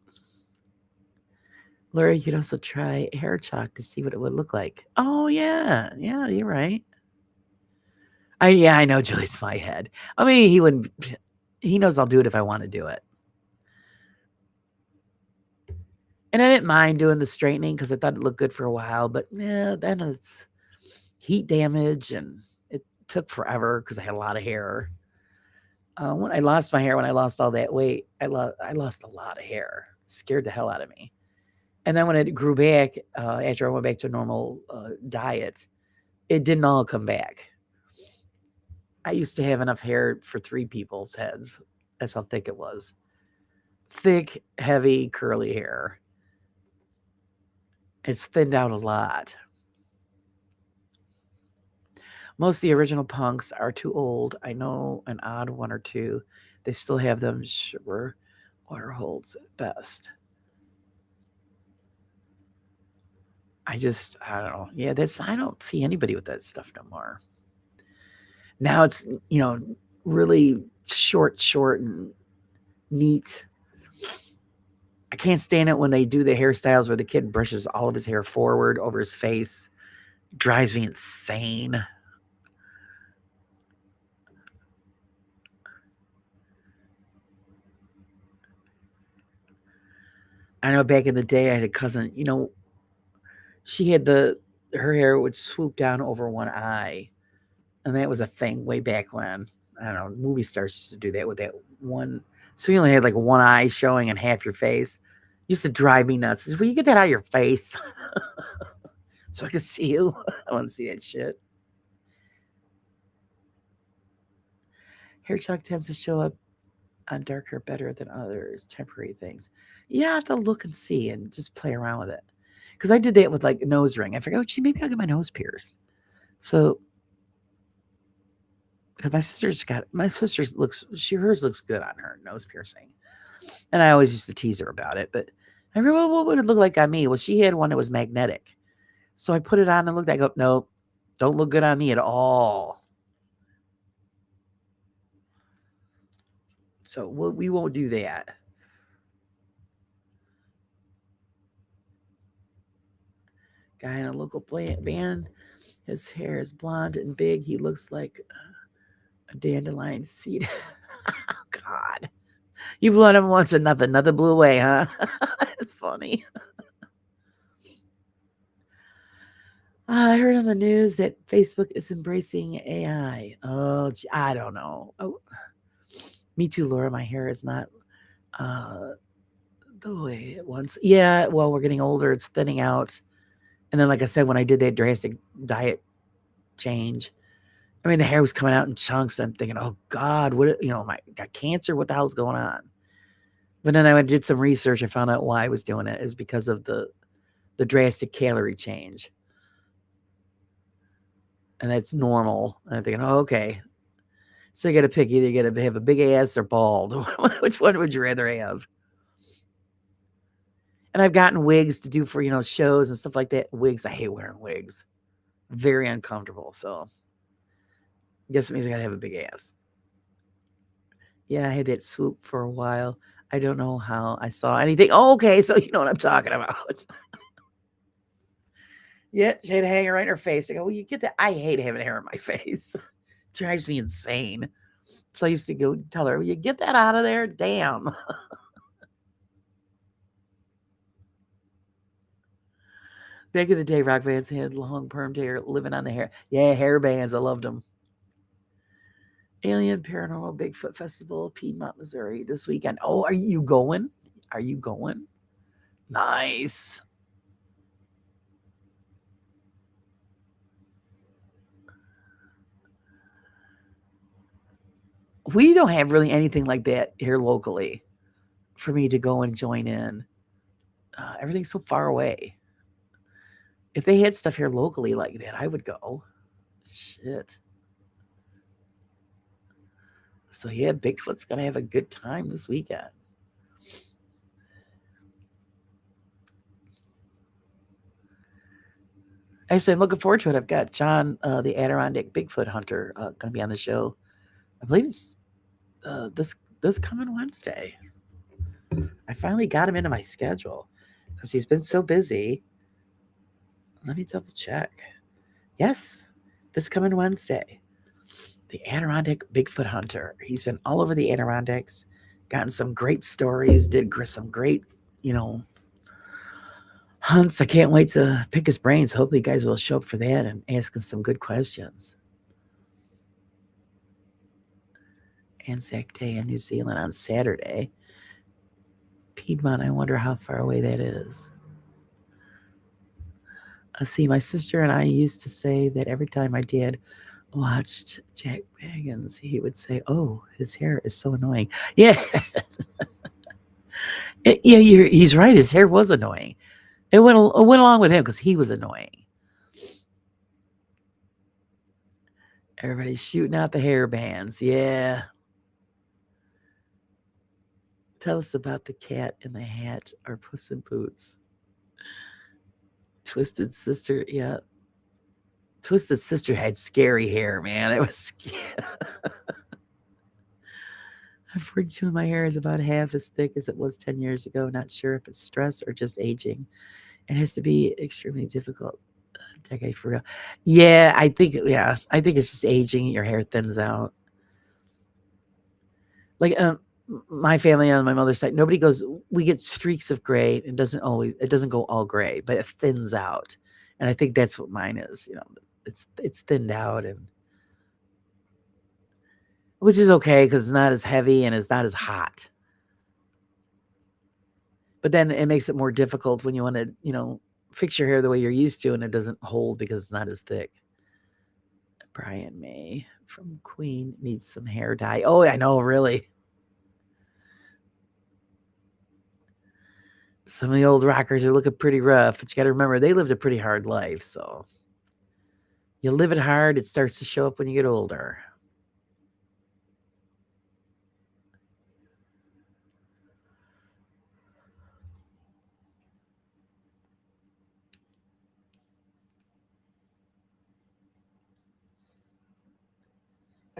Laura, you could also try hair chalk to see what it would look like. Oh yeah, yeah, you're right. I know Julie's my head. I mean, he wouldn't. He knows I'll do it if I want to do it. And I didn't mind doing the straightening because I thought it looked good for a while. But yeah, then it's heat damage, and it took forever because I had a lot of hair. When I lost my hair, when I lost all that weight, I lost a lot of hair. It scared the hell out of me. And then when it grew back, after I went back to a normal diet, it didn't all come back. I used to have enough hair for 3 people's heads. That's how thick it was. Thick, heavy, curly hair. It's thinned out a lot. Most of the original punks are too old. I know an odd one or two. They still have them. Sure, water holds at best. I don't know. Yeah, I don't see anybody with that stuff no more. Now it's, really short and neat. I can't stand it when they do the hairstyles where the kid brushes all of his hair forward over his face. It drives me insane. I know back in the day, I had a cousin, she had her hair would swoop down over one eye. And that was a thing way back when. I don't know, movie stars used to do that with that one. So you only had like one eye showing and half your face. Used to drive me nuts. Will you get that out of your face so I can see you? I want to see that shit. Hair chalk tends to show up on dark hair better than others, temporary things. You have to look and see and just play around with it. Because I did that with like a nose ring. I figured, oh, gee, maybe I'll get my nose pierced. So, because hers looks good on her nose piercing. And I always used to tease her about it. But I remember, well, what would it look like on me? Well, she had one that was magnetic. So I put it on and looked, I go, nope, don't look good on me at all. So we won't do that. Guy in a local band, his hair is blonde and big. He looks like a dandelion seed. Oh, God. You blew on him once and nothing blew away, huh? It's funny. I heard on the news that Facebook is embracing AI. Oh, I don't know. Oh, me too, Laura. My hair is not the way it once. Yeah, well, we're getting older. It's thinning out. And then, like I said, when I did that drastic diet change, I mean, the hair was coming out in chunks. I'm thinking, oh God, what? I got cancer. What the hell's going on? But then I did some research and found out why I was doing it is because of the drastic calorie change, and that's normal. And I'm thinking, oh, okay. So you got to pick either you got to have a big ass or bald. Which one would you rather have? And I've gotten wigs to do for shows and stuff like that. Wigs, I hate wearing wigs. Very uncomfortable. So I guess it means I gotta have a big ass. Yeah, I had that swoop for a while. I don't know how I saw anything. Oh, okay, so you know what I'm talking about. Yeah, she had a hanger right in her face. I go, well, you get that. I hate having hair in my face. It drives me insane. So I used to go tell her, will you get that out of there? Damn. Back in the day, rock bands had long permed hair living on the hair. Yeah, hair bands. I loved them. Alien Paranormal Bigfoot Festival, Piedmont, Missouri this weekend. Oh, are you going? Are you going? Nice. We don't have really anything like that here locally for me to go and join in. Everything's so far away. If they had stuff here locally like that, I would go. Shit. So yeah, Bigfoot's gonna have a good time this weekend. Actually, I'm looking forward to it. I've got John, the Adirondack Bigfoot hunter, going to be on the show. I believe it's this coming Wednesday. I finally got him into my schedule because he's been so busy. Let me double check. Yes, this coming Wednesday. The Adirondack Bigfoot hunter. He's been all over the Adirondacks, gotten some great stories, did some great, hunts. I can't wait to pick his brains. Hopefully, you guys will show up for that and ask him some good questions. Anzac Day in New Zealand on Saturday. Piedmont, I wonder how far away that is. See, my sister and I used to say that every time my dad watched Jack Bagans, he would say, oh, his hair is so annoying. Yeah. Yeah, he's right. His hair was annoying. It went along with him because he was annoying. Everybody's shooting out the hair bands. Yeah. Tell us about the cat in the hat or Puss in Boots. Twisted Sister. Yeah. Twisted Sister had scary hair, man. It was scary. I'm 42 and my hair is about half as thick as it was 10 years ago. Not sure if it's stress or just aging. It has to be extremely difficult. Decade for real. Yeah, I think it's just aging. Your hair thins out. Like my family on my mother's side, nobody goes, we get streaks of gray. It doesn't go all gray, but it thins out. And I think that's what mine is. It's thinned out, and which is okay because it's not as heavy and it's not as hot. But then it makes it more difficult when you want to, fix your hair the way you're used to, and it doesn't hold because it's not as thick. Brian May from Queen needs some hair dye. Oh, I know, really. Some of the old rockers are looking pretty rough, but you got to remember they lived a pretty hard life. So you live it hard, it starts to show up when you get older.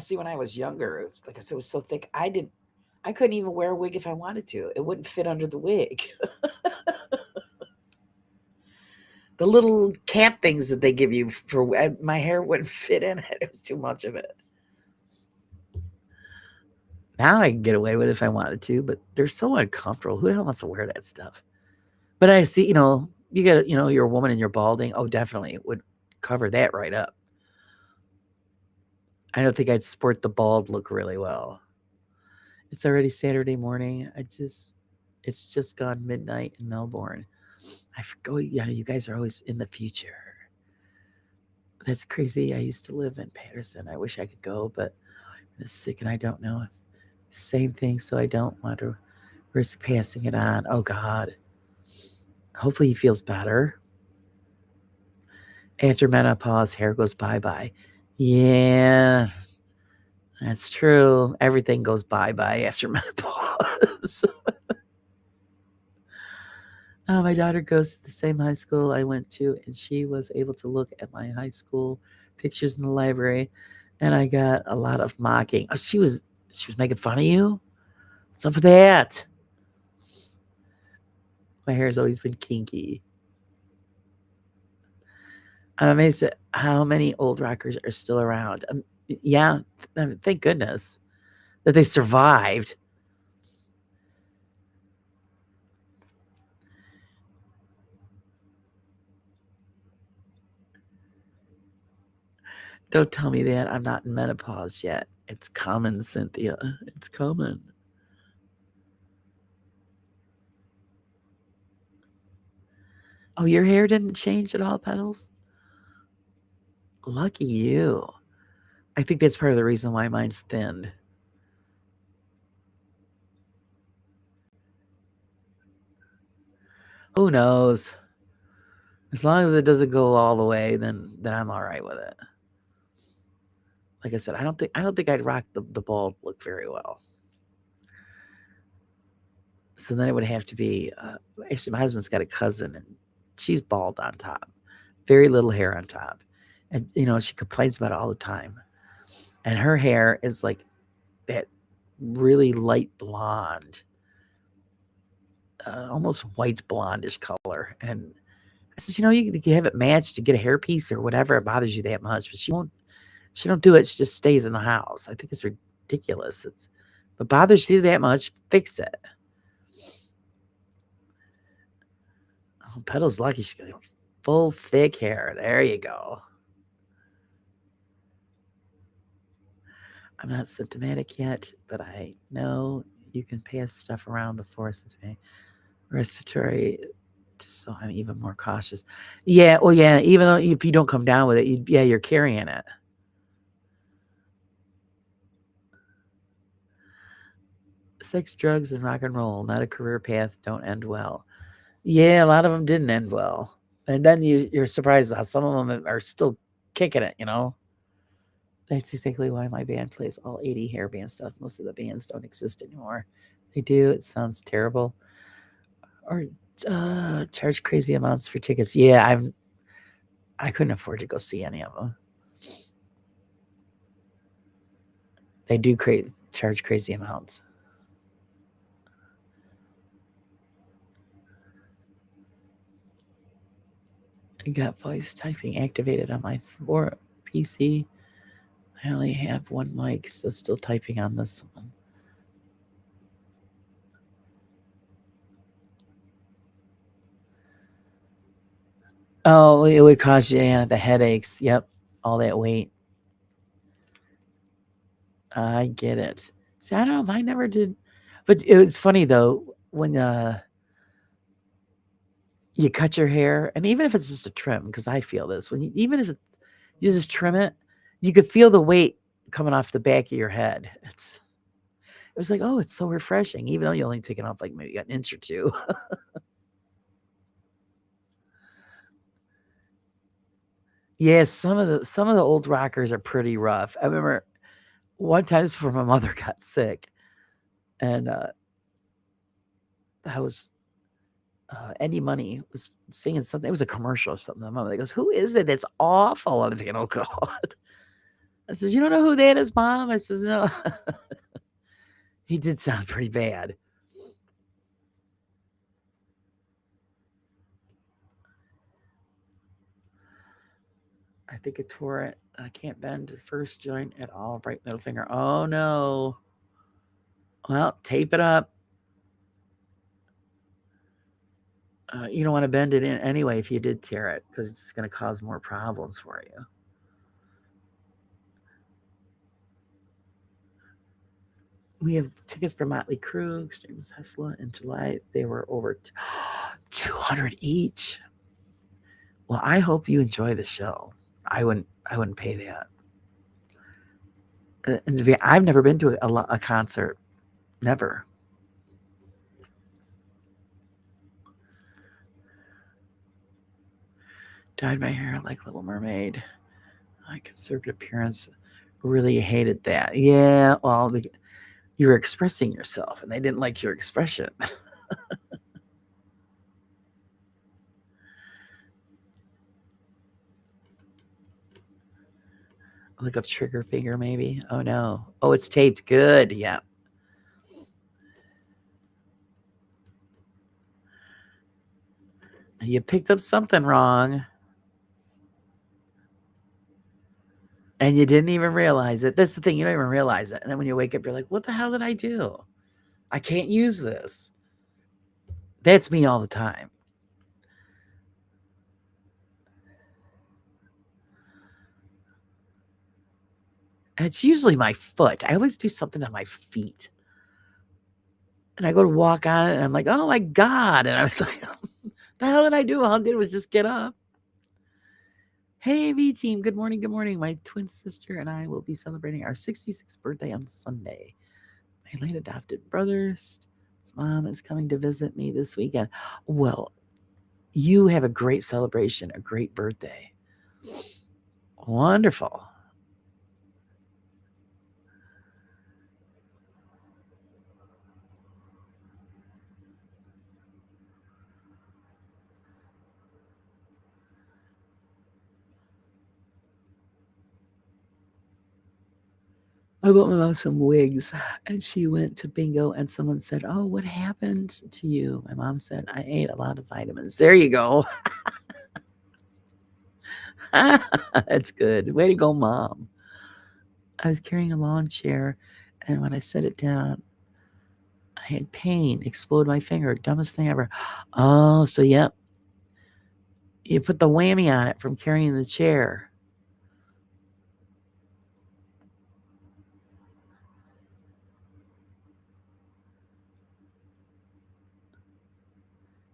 See, when I was younger, it was like I said, it was so thick. I couldn't even wear a wig if I wanted to. It wouldn't fit under the wig. The little cap things that they give you for my hair wouldn't fit in it. It was too much of it. Now I can get away with it if I wanted to, but they're so uncomfortable. Who the hell wants to wear that stuff? But I see, you get, you're a woman and you're balding. Oh, definitely. It would cover that right up. I don't think I'd sport the bald look really well. It's already Saturday morning. It's just gone midnight in Melbourne. I forgot, you guys are always in the future. That's crazy. I used to live in Patterson. I wish I could go, but I'm sick and I don't know if the same thing, so I don't want to risk passing it on. Oh, God. Hopefully he feels better. After menopause, hair goes bye-bye. Yeah, that's true. Everything goes bye-bye after menopause. My daughter goes to the same high school I went to, and she was able to look at my high school pictures in the library, and I got a lot of mocking. Oh, she was making fun of you? What's up with that? My hair's always been kinky. I'm amazed at how many old rockers are still around. Yeah, thank goodness that they survived. Don't tell me that. I'm not in menopause yet. It's coming, Cynthia. It's coming. Oh, your hair didn't change at all, Petals? Lucky you. I think that's part of the reason why mine's thinned. Who knows? As long as it doesn't go all the way, then I'm all right with it. Like I said, I don't think I'd rock the bald look very well. So then it would have to be. Actually, my husband's got a cousin, and she's bald on top, very little hair on top, and she complains about it all the time. And her hair is like that really light blonde, almost white blondish color. And I said, you can have it matched to get a hairpiece or whatever. It bothers you that much, but she won't. She don't do it. She just stays in the house. I think it's ridiculous. If it bothers you that much, fix it. Oh, Petal's lucky. She's got full thick hair. There you go. I'm not symptomatic yet, but I know you can pass stuff around before symptomatic. Respiratory, so I'm even more cautious. Yeah, well, yeah, even though if you don't come down with it, you're carrying it. Sex, drugs, and rock and roll, not a career path, don't end well. Yeah, a lot of them didn't end well. And then you're surprised how some of them are still kicking it, That's exactly why my band plays all 80 hair band stuff. Most of the bands don't exist anymore. They do. It sounds terrible. Or charge crazy amounts for tickets. Yeah, I couldn't afford to go see any of them. They do charge crazy amounts. I got voice typing activated on my PC. I only have one mic, so still typing on this one. Oh, it would cause you the headaches. Yep, all that weight. I get it. See, I don't know. I never did, but it was funny though when you cut your hair, and even if it's just a trim, because I feel this even if you just trim it, you could feel the weight coming off the back of your head. It was like, oh, it's so refreshing, even though you only taken off like maybe an inch or two. Yeah, some of the old rockers are pretty rough. I remember one time this is before my mother got sick, and I was Eddie Money was singing something. It was a commercial or something. My mom goes, "Who is it? That's awful." I'm thinking, "Oh God." I says, "You don't know who that is, Mom?" I says, "No." He did sound pretty bad. I think it tore it. I can't bend the first joint at all. Right middle finger. Oh no. Well, tape it up. You don't want to bend it in anyway if you did tear it, because it's going to cause more problems for you. We have tickets for Motley Crue, Extreme Tesla in July. They were over 200 each. Well, I hope you enjoy the show. I wouldn't pay that. And I've never been to a concert. Never. Dyed my hair like Little Mermaid. My conservative appearance. Really hated that. Yeah, well, you were expressing yourself, and they didn't like your expression. Look up trigger finger, maybe. Oh no. Oh, it's taped. Good. Yeah. You picked up something wrong, and you didn't even realize it. That's the thing. You don't even realize it. And then when you wake up, you're like, what the hell did I do? I can't use this. That's me all the time. And it's usually my foot. I always do something on my feet. And I go to walk on it, and I'm like, oh my God. And I was like, the hell did I do? All I did was just get up. Hey, V team. Good morning. Good morning. My twin sister and I will be celebrating our 66th birthday on Sunday. My late adopted brother's mom is coming to visit me this weekend. Well, you have a great celebration, a great birthday. Wonderful. I bought my mom some wigs, and she went to bingo, and someone said, oh, what happened to you? My mom said, I ate a lot of vitamins. There you go. That's good. Way to go, Mom. I was carrying a lawn chair, and when I set it down, I had pain, explode my finger, dumbest thing ever. Oh, so yep. You put the whammy on it from carrying the chair.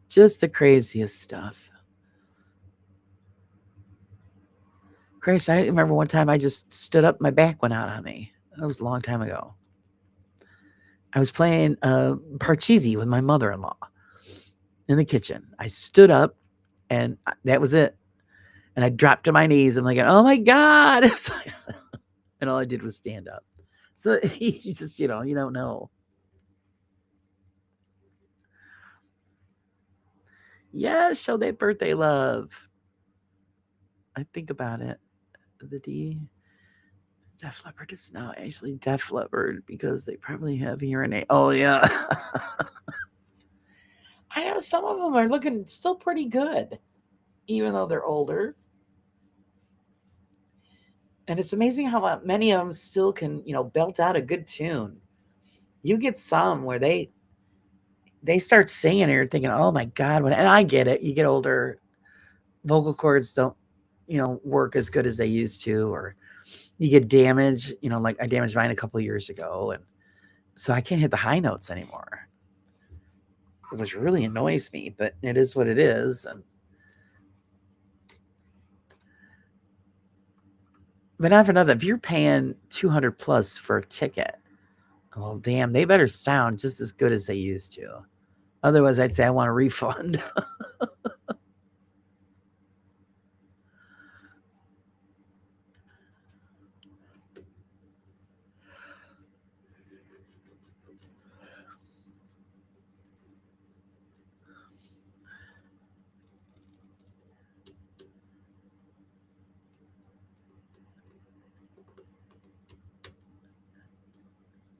Just the craziest stuff. Christ, I remember one time I just stood up, my back went out on me. That was a long time ago. I was playing Parcheesi with my mother-in-law in the kitchen. I stood up, and that was it. And I dropped to my knees. I'm like, oh my God. And all I did was stand up. So you just, you don't know. Yeah, show that birthday love. I think about it. The Def Leppard is now actually Def Leppard because they probably have hearing aid. Oh yeah. I know some of them are looking still pretty good, even though they're older. And it's amazing how many of them still can, belt out a good tune. You get some where they start singing and you're thinking, oh my God, and I get it. You get older, vocal cords don't, work as good as they used to, or you get damage, like I damaged mine a couple of years ago, and so I can't hit the high notes anymore, which really annoys me, but it is what it is. But not for nothing, if you're paying 200 plus for a ticket, well, damn, they better sound just as good as they used to. Otherwise, I'd say I want a refund.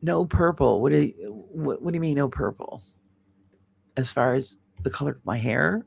No purple. What do you mean no purple? As far as the color of my hair?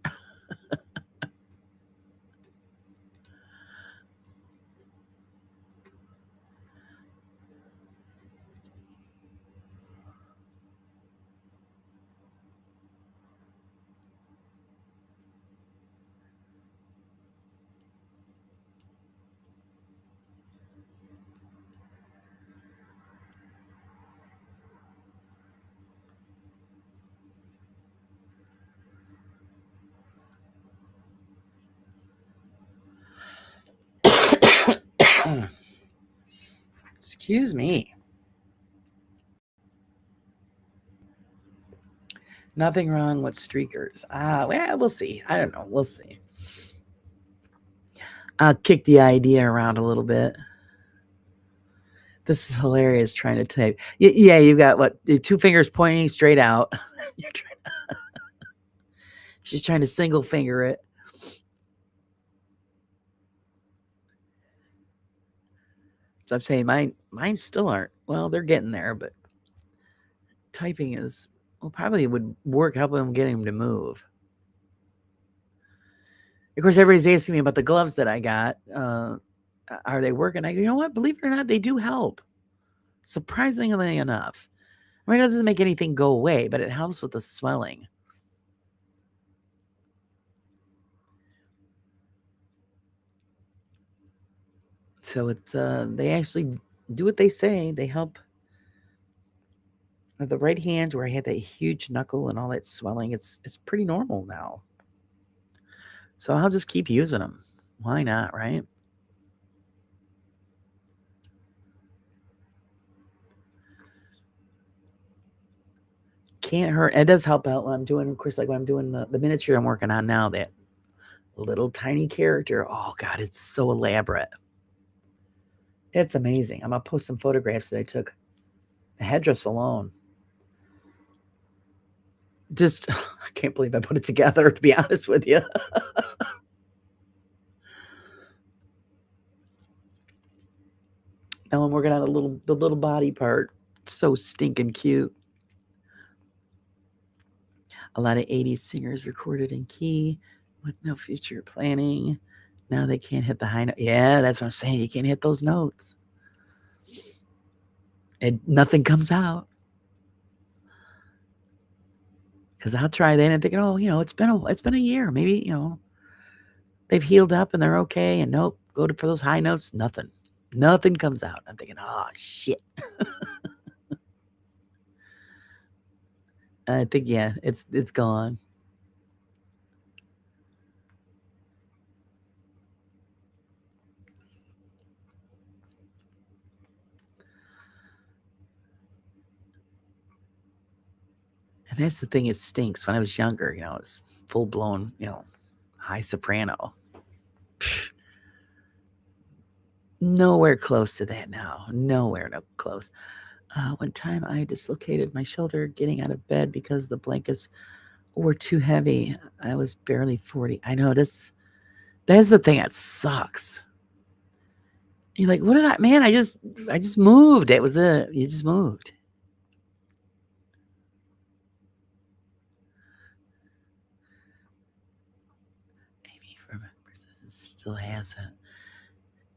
Excuse me. Nothing wrong with streakers. Well, we'll see. I don't know. We'll see. I'll kick the idea around a little bit. This is hilarious trying to type. Yeah, you've got what? Your two fingers pointing straight out. She's trying to single finger it. So I'm saying mine still aren't. Well, they're getting there, but typing is, well, probably would work helping them getting them to move. Of course, everybody's asking me about the gloves that I got. Are they working? I go, you know what? Believe it or not, they do help. Surprisingly enough. I mean, it doesn't make anything go away, but it helps with the swelling. So it's they actually do what they say. They help. The right hand where I had that huge knuckle and all that swelling, it's pretty normal now. So I'll just keep using them. Why not, right? Can't hurt. It does help out when I'm doing, of course, like when I'm doing the miniature I'm working on now, that little tiny character. Oh God, it's so elaborate. It's amazing. I'm gonna post some photographs that I took. The headdress alone. Just I can't believe I put it together, to be honest with you. Now I'm working on the little body part. So stinking cute. A lot of 80s singers recorded in key with no future planning. Now they can't hit the high note. Yeah, that's what I'm saying. You can't hit those notes. And nothing comes out. Because I'll try that and thinking, oh, it's been a year. Maybe, they've healed up and they're okay. And nope, for those high notes, nothing. Nothing comes out. I'm thinking, oh shit. I think, yeah, it's gone. And that's the thing, it stinks. When I was younger, it was full blown, high soprano. Nowhere close to that now. Nowhere no close. One time I dislocated my shoulder getting out of bed because the blankets were too heavy. I was barely 40. I know that's the thing that sucks. You're like, what did I just moved. It was you just moved. Maybe remembers this and still has it.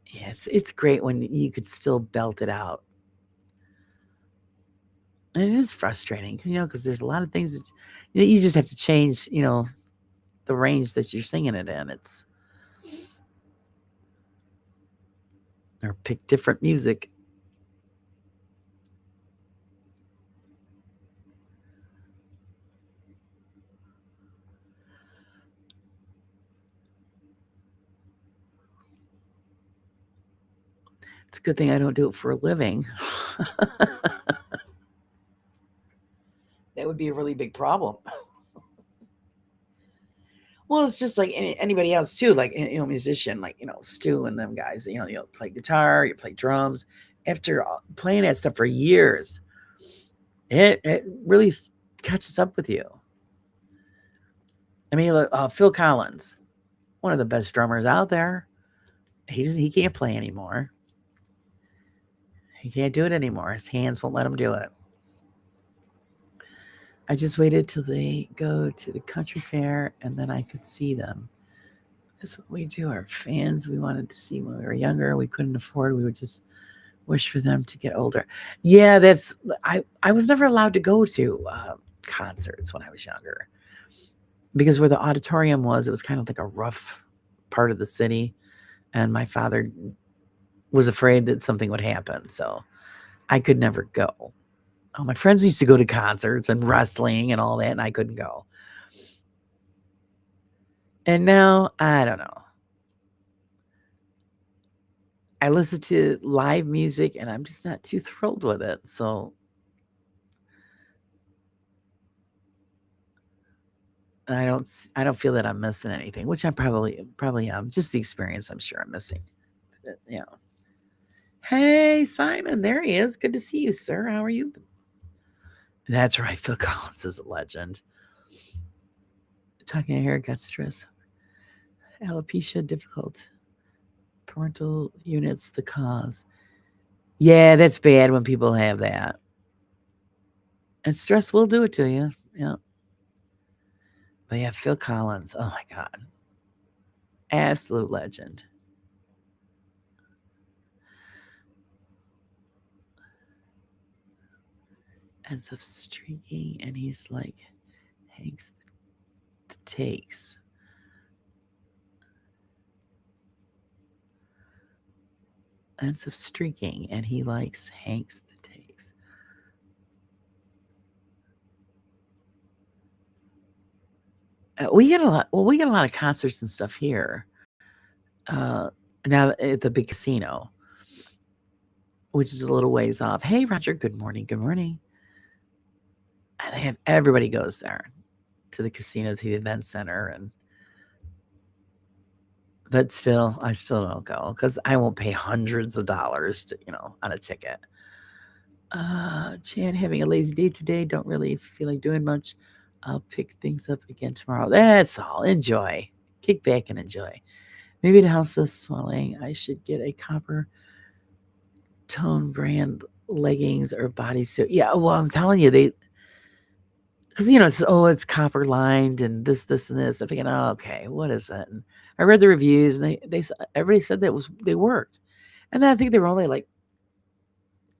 Yeah, it's great when you could still belt it out. And it is frustrating, because there's a lot of things that you just have to change, the range that you're singing it in. It's Or pick different music. It's a good thing I don't do it for a living. That would be a really big problem. Well, it's just like anybody else too, like musician, like Stu and them guys. You play guitar, you play drums. After playing that stuff for years, it really catches up with you. I mean, Phil Collins, one of the best drummers out there. He can't play anymore. He can't do it anymore. His hands won't let him do it. I just waited till they go to the country fair and then I could see them. That's what we do. Our fans, we wanted to see when we were younger. We couldn't afford. We would just wish for them to get older. Yeah, I was never allowed to go to concerts when I was younger because where the auditorium was, it was kind of like a rough part of the city. And my father was afraid that something would happen. So I could never go. Oh, my friends used to go to concerts and wrestling and all that, and I couldn't go. And now, I don't know. I listen to live music, and I'm just not too thrilled with it. So I don't feel that I'm missing anything, which I probably am. Just the experience, I'm sure I'm missing. Hey, Simon, there he is. Good to see you, sir. How are you? That's right. Phil Collins is a legend. Talking haircut stress. Alopecia difficult. Parental units the cause. Yeah, that's bad when people have that. And stress will do it to you. Yeah. But yeah, Phil Collins. Oh my God. Absolute legend. Ends up streaking and he's like Hanks the takes. Ends up streaking and he likes Hanks the takes. We get a lot. Well, we get a lot of concerts and stuff here. Now at the big casino, which is a little ways off. Hey, Roger. Good morning. Good morning. And they have everybody goes there to the casino, to the event center, and but still, I still don't go because I won't pay hundreds of dollars to on a ticket. Chan, having a lazy day today. Don't really feel like doing much. I'll pick things up again tomorrow. That's all. Enjoy. Kick back and enjoy. Maybe it helps us swelling. I should get a copper tone brand leggings or bodysuit. Yeah, well, I'm telling you, because it's copper lined and this and this. I'm thinking, oh, okay, what is that? And I read the reviews, and everybody said they worked, and then I think they were only like,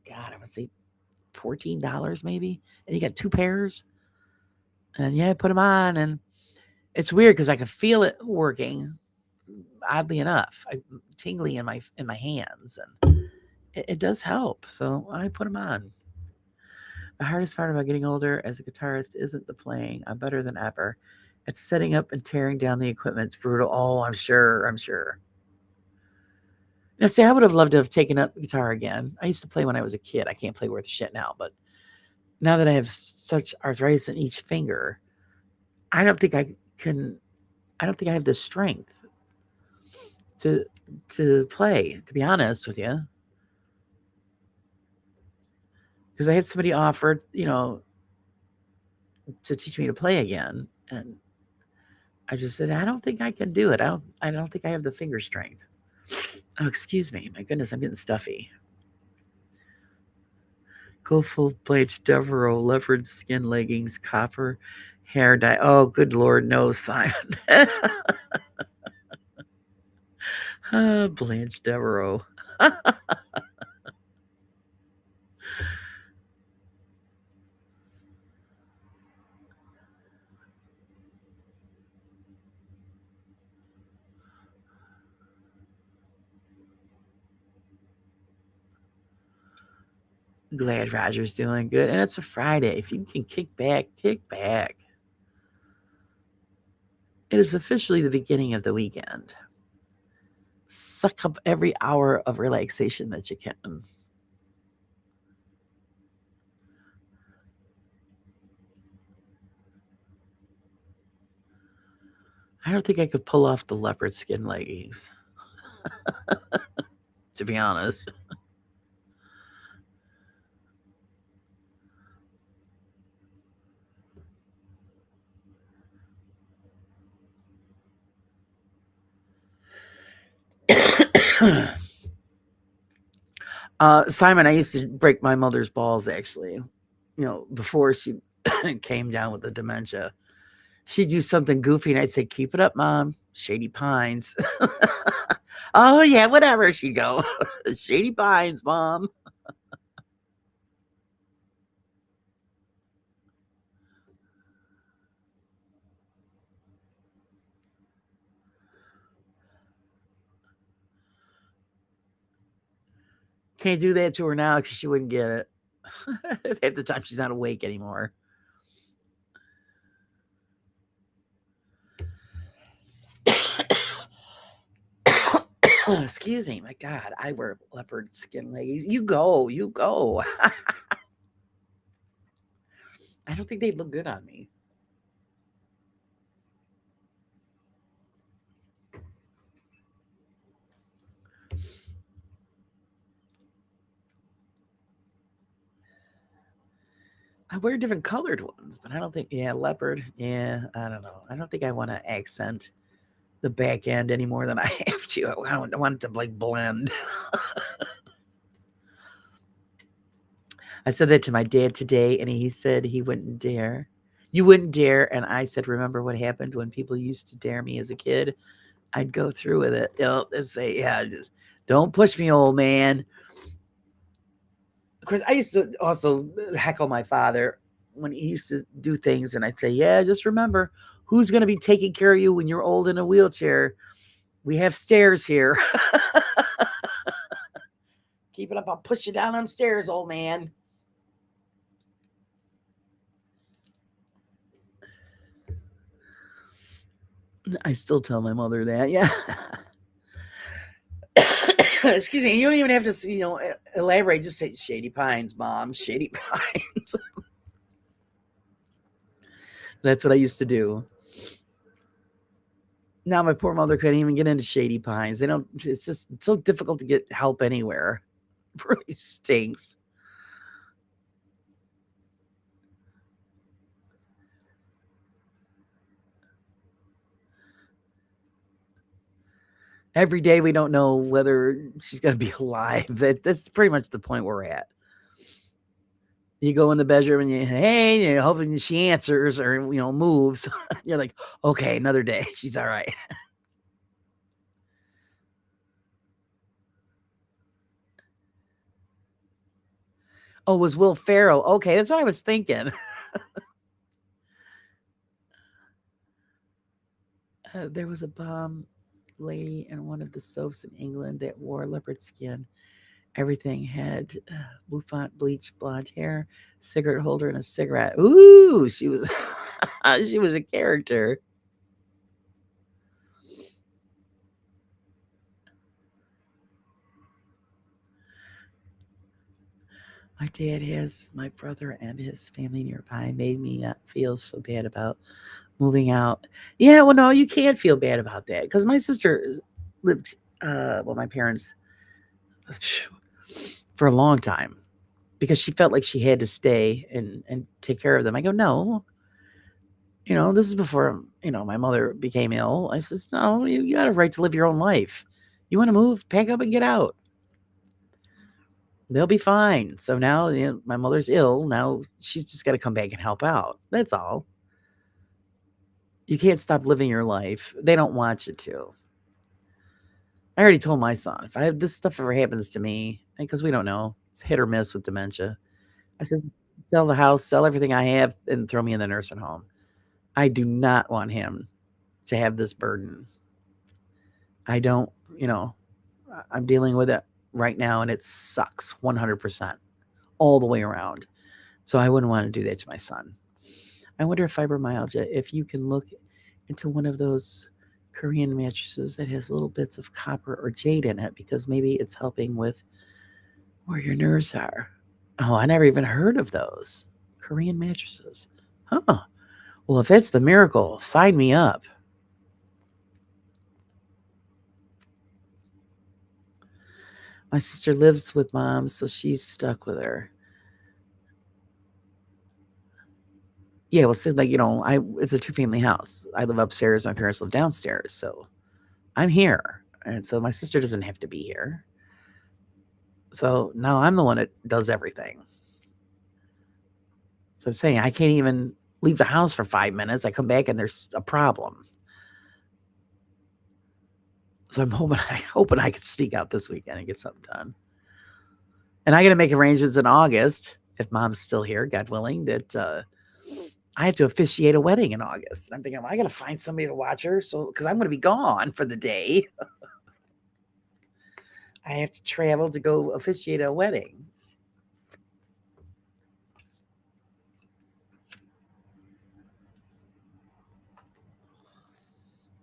God, I would say $14 maybe, and you got 2 pairs, and yeah, I put them on, and it's weird because I can feel it working. Oddly enough, tingly in my hands, and it does help. So I put them on. The hardest part about getting older as a guitarist isn't the playing. I'm better than ever. It's setting up and tearing down the equipment. It's brutal. Oh, I'm sure. I'm sure. Now, see, I would have loved to have taken up the guitar again. I used to play when I was a kid. I can't play worth shit now, but now that I have such arthritis in each finger, I don't think I can. I don't think I have the strength to play. To be honest with you, because I had somebody offered, to teach me to play again, and I just said I don't think I can do it. I don't think I have the finger strength. Oh, excuse me. My goodness, I'm getting stuffy. Go full Blanche Devereaux, leopard skin leggings, copper hair dye. Oh, good Lord, no, Simon. Blanche Devereaux. Glad Roger's doing good. And it's a Friday. If you can kick back, kick back. It is officially the beginning of the weekend. Suck up every hour of relaxation that you can. I don't think I could pull off the leopard skin leggings, to be honest. Simon, I used to break my mother's balls actually. Before she came down with the dementia. She'd do something goofy and I'd say, "Keep it up, Mom. Shady Pines." Oh, yeah, whatever. She'd go, "Shady Pines, Mom." Can't do that to her now because she wouldn't get it. Half the time she's not awake anymore. Excuse me. My God, I wear leopard skin leggings. You go. You go. I don't think they'd look good on me. I wear different colored ones, but I don't think, yeah, leopard. Yeah, I don't know. I don't think I want to accent the back end any more than I have to. I want it to like blend. I said that to my dad today, and he said he wouldn't dare. You wouldn't dare. And I said, remember what happened when people used to dare me as a kid? I'd go through with it. And say, yeah, just don't push me, old man. Of course, I used to also heckle my father when he used to do things, and I'd say, yeah, just remember who's going to be taking care of you when you're old in a wheelchair. We have stairs here. Keep it up. I'll push you down them stairs, old man. I still tell my mother that. Yeah. Excuse me. You don't even have to, elaborate. Just say Shady Pines, Mom. Shady Pines. That's what I used to do. Now my poor mother couldn't even get into Shady Pines. They don't. It's just so difficult to get help anywhere. It really stinks. Every day we don't know whether she's going to be alive. That's pretty much the point we're at. You go in the bedroom and you're hoping she answers or moves. You're like, okay, another day. She's all right. Oh, it was Will Ferrell. Okay, that's what I was thinking. There was a bomb lady in one of the soaps in England that wore leopard skin. Everything had bouffant bleached blonde hair, cigarette holder, and a cigarette. Ooh, she was she was a character. My dad has my brother and his family nearby. Made me not feel so bad about moving out. Yeah, well, no, you can't feel bad about that because my sister lived, my parents for a long time because she felt like she had to stay and take care of them. I go, no, this is before, my mother became ill. I says, no, you got a right to live your own life. You want to move, pack up and get out. They'll be fine. So now, my mother's ill. Now she's just got to come back and help out. That's all. You can't stop living your life. They don't want you to. I already told my son, if I have this stuff ever happens to me, because we don't know, it's hit or miss with dementia. I said, sell the house, sell everything I have, and throw me in the nursing home. I do not want him to have this burden. I don't, I'm dealing with it right now and it sucks 100%. all the way around. So I wouldn't want to do that to my son. I wonder if fibromyalgia, if you can look into one of those Korean mattresses that has little bits of copper or jade in it, because maybe it's helping with where your nerves are. Oh, I never even heard of those Korean mattresses. Huh. Well, if it's the miracle, sign me up. My sister lives with mom, so she's stuck with her. Yeah, well, so like, it's a two-family house. I live upstairs, my parents live downstairs, so I'm here. And so my sister doesn't have to be here. So now I'm the one that does everything. So I'm saying I can't even leave the house for 5 minutes. I come back and there's a problem. So I'm hoping I can sneak out this weekend and get something done. And I got to make arrangements in August if mom's still here, God willing, that I have to officiate a wedding in August. And I'm thinking, well, I got to find somebody to watch her, so because I'm going to be gone for the day. I have to travel to go officiate a wedding.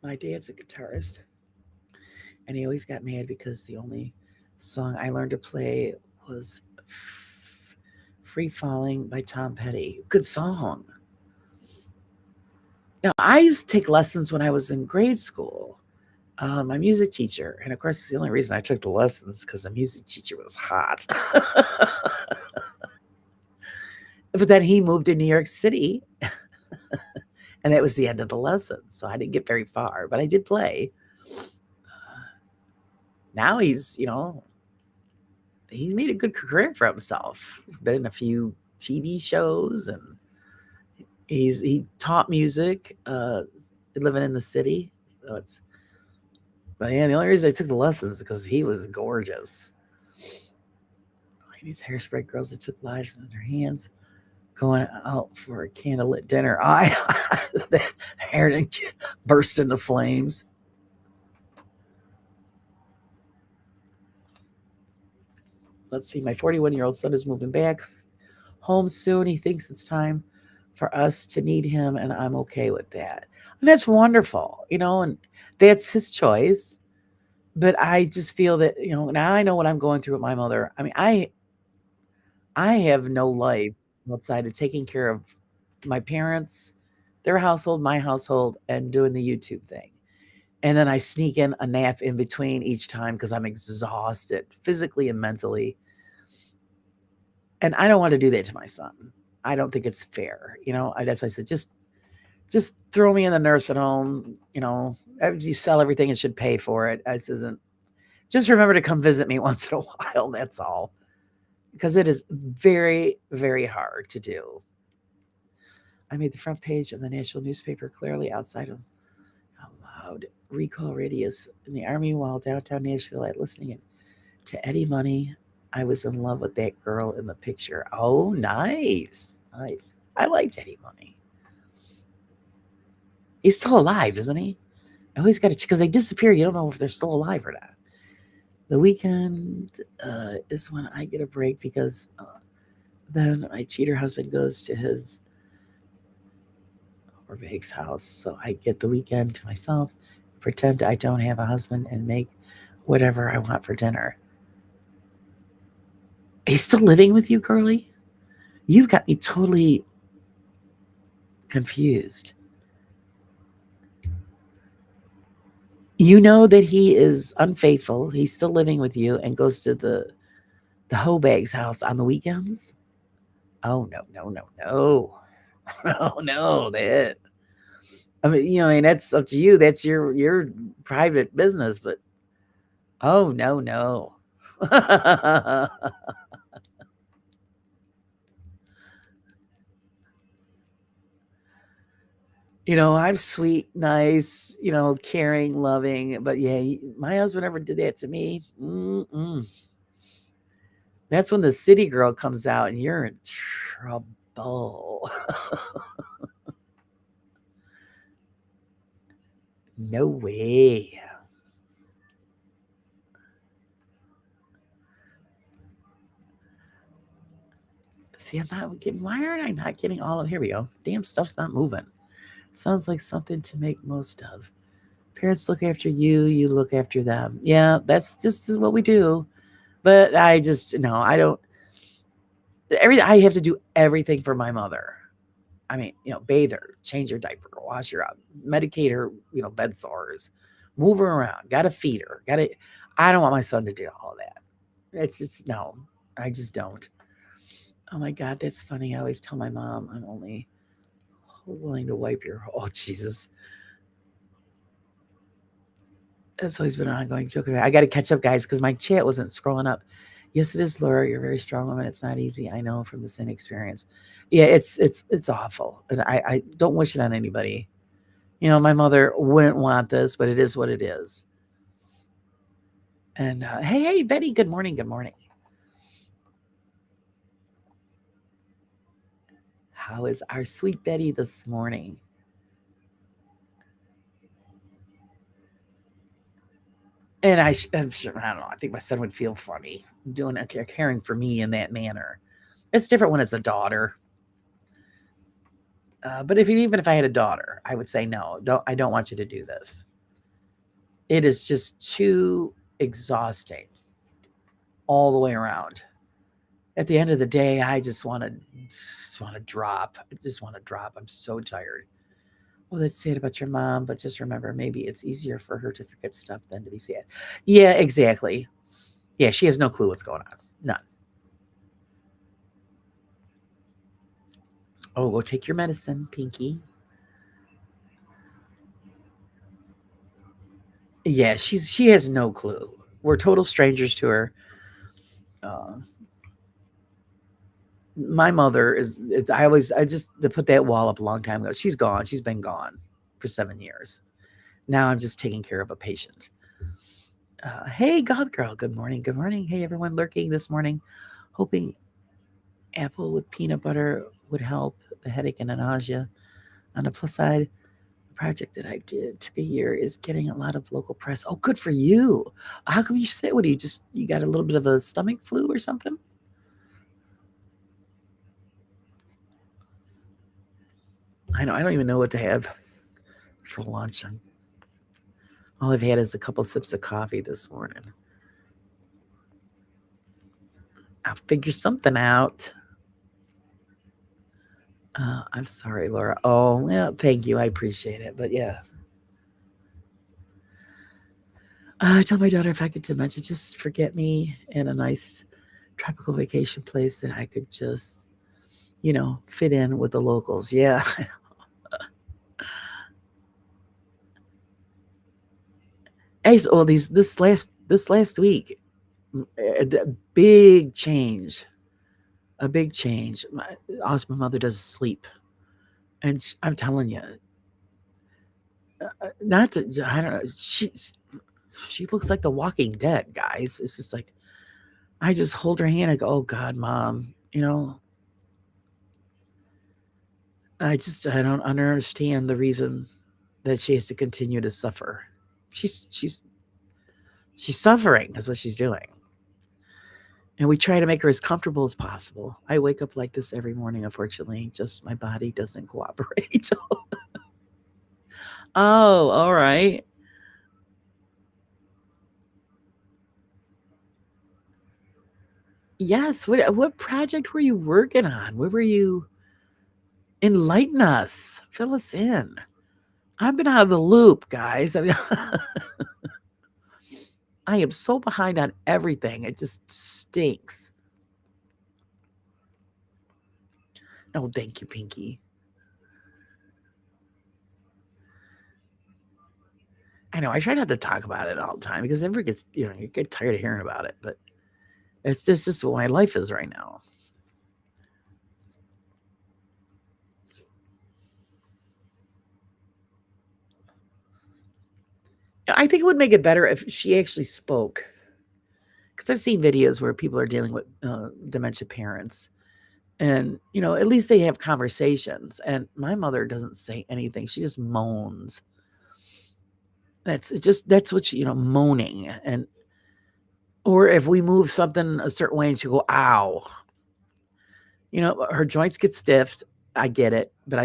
My dad's a guitarist, and he always got mad because the only song I learned to play was Free Falling by Tom Petty. Good song. Now, I used to take lessons when I was in grade school. My music teacher, and of course, the only reason I took the lessons because the music teacher was hot. But then he moved to New York City, and that was the end of the lesson. So I didn't get very far, but I did play. Now he's made a good career for himself. He's been in a few TV shows, and he taught music, living in the city. So but yeah, the only reason I took the lessons is because he was gorgeous. Ladies, hairspray girls that took lives in their hands, going out for a candlelit dinner. The hair burst into flames. Let's see, my 41-year-old son is moving back home soon. He thinks it's time for us to need him, and I'm okay with that. And that's wonderful, and that's his choice. But I just feel that, now I know what I'm going through with my mother. I mean, I have no life outside of taking care of my parents, their household, my household, and doing the YouTube thing. And then I sneak in a nap in between each time because I'm exhausted physically and mentally. And I don't want to do that to my son. I don't think it's fair. That's why I said, just throw me in the nursing home. If you sell everything, it should pay for it. This isn't. Just remember to come visit me once in a while. That's all. Because it is very, very hard to do. I made the front page of the national newspaper clearly outside of out loud recall radius in the Army while downtown Nashville at listening to Eddie Money. I was in love with that girl in the picture. Oh, nice. Nice. I liked Eddie Money. He's still alive, isn't he? I always got to, because they disappear. You don't know if they're still alive or not. The weekend is when I get a break because then my cheater husband goes to his Bag's house. So I get the weekend to myself, pretend I don't have a husband, and make whatever I want for dinner. He's still living with you, girly? You've got me totally confused. You know that he is unfaithful. He's still living with you and goes to the Hobag's house on the weekends? Oh, no, no, no, no. Oh, no, that. I mean, that's up to you. That's your private business, but oh, no, no. I'm sweet, nice, caring, loving, but yeah, my husband never did that to me. Mm-mm. That's when the city girl comes out and you're in trouble. No way. See, I'm not getting, why aren't I not getting all of, here we go. Damn stuff's not moving. Sounds like something to make most of. Parents look after you, you look after them. Yeah, that's just what we do. But I just, no, I don't, I have to do everything for my mother. I mean, bathe her, change her diaper, wash her up, medicate her, bed sores, move her around, got to feed her, I don't want my son to do all of that. It's just, no, I just don't. Oh my God, that's funny. I always tell my mom I'm only willing to wipe your, oh Jesus. That's always been an ongoing joke. I got to catch up, guys, because my chat wasn't scrolling up. Yes, it is, Laura. You're a very strong woman. It's not easy. I know from the same experience. Yeah, it's awful, and I don't wish it on anybody. My mother wouldn't want this, but it is what it is. And hey, Betty. Good morning. Good morning. How is our sweet Betty this morning? And I'm sure, I don't know. I think my son would feel funny doing caring for me in that manner. It's different when it's a daughter. But even if I had a daughter, I would say no. I don't want you to do this. It is just too exhausting all the way around. At the end of the day, I just want to drop. I just want to drop. I'm so tired. Well, that's sad about your mom, but just remember, maybe it's easier for her to forget stuff than to be sad. Yeah, exactly. Yeah, she has no clue what's going on. None. Oh, go take your medicine, Pinky. Yeah, she has no clue. We're total strangers to her. My mother is I just put that wall up a long time ago. She's gone. She's been gone for 7 years. Now I'm just taking care of a patient. Hey, God Girl. Good morning. Good morning. Hey, everyone lurking this morning. Hoping apple with peanut butter would help the headache and the nausea. On the plus side, the project that I did took a year is getting a lot of local press. Oh, good for you. How come you say, what do you got a little bit of a stomach flu or something? I know. I don't even know what to have for lunch. All I've had is a couple sips of coffee this morning. I'll figure something out. I'm sorry, Laura. Oh, well, thank you. I appreciate it. But yeah. I tell my daughter if I could dementia, just forget me in a nice tropical vacation place that I could just, fit in with the locals. Yeah. Well, this last week, a big change. A big change. My mother does sleep, and I'm telling you, not to. I don't know. She looks like the Walking Dead, guys. It's just like I just hold her hand. I go, "Oh God, Mom," I don't understand the reason that she has to continue to suffer. She's suffering. That's what she's doing. And we try to make her as comfortable as possible. I wake up like this every morning, unfortunately. Just my body doesn't cooperate. Oh, all right. Yes. What project were you working on? Where were you? Enlighten us. Fill us in. I've been out of the loop, guys. I am so behind on everything. It just stinks. Oh, thank you, Pinky. I know. I try not to talk about it all the time because everyone gets, you get tired of hearing about it. But it's just what my life is right now. I think it would make it better if she actually spoke. Because I've seen videos where people are dealing with dementia parents. And, at least they have conversations. And my mother doesn't say anything. She just moans. That's what she, moaning. Or if we move something a certain way and she go, ow. Her joints get stiff. I get it, but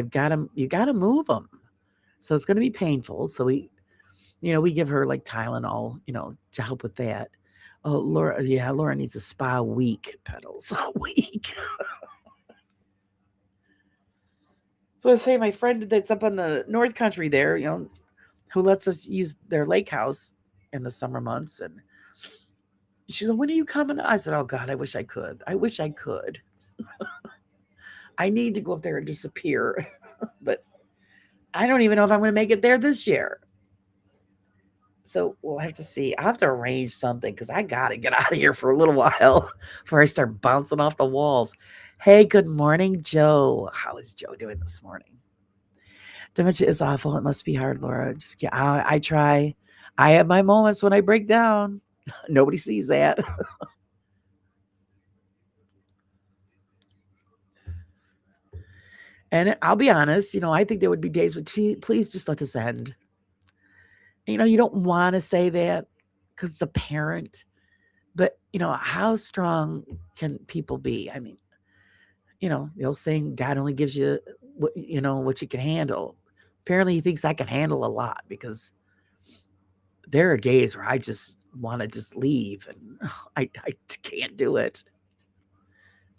you got to move them. So it's going to be painful. So we give her like Tylenol, to help with that. Oh, Laura needs a spa week, Petals. A week. So I say my friend that's up in the North Country there, who lets us use their lake house in the summer months. And she said, when are you coming? I said, oh God, I wish I could. I wish I could. I need to go up there and disappear. But I don't even know if I'm going to make it there this year. So we'll have to see. I'll have to arrange something because I got to get out of here for a little while before I start bouncing off the walls. Hey, good morning, Joe. How is Joe doing this morning? Dementia is awful. It must be hard, Laura. Just I try. I have my moments when I break down. Nobody sees that. And I'll be honest, I think there would be days when please just let this end. You don't want to say that because it's a parent, but how strong can people be? I mean, the old saying, God only gives you what you can handle. Apparently he thinks I can handle a lot because there are days where I just want to just leave and I can't do it.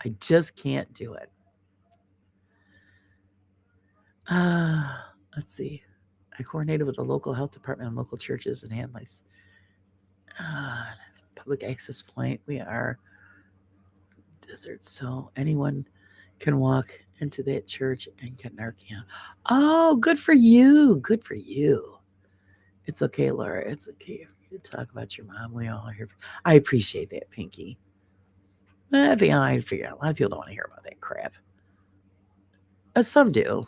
I just can't do it. Let's see. I coordinated with the local health department and local churches and had my public access point. We are desert, so anyone can walk into that church and get Narcan. Oh, good for you. Good for you. It's okay, Laura. It's okay for you to talk about your mom. We all are here. I appreciate that, Pinky. I figure out a lot of people don't want to hear about that crap. Some do.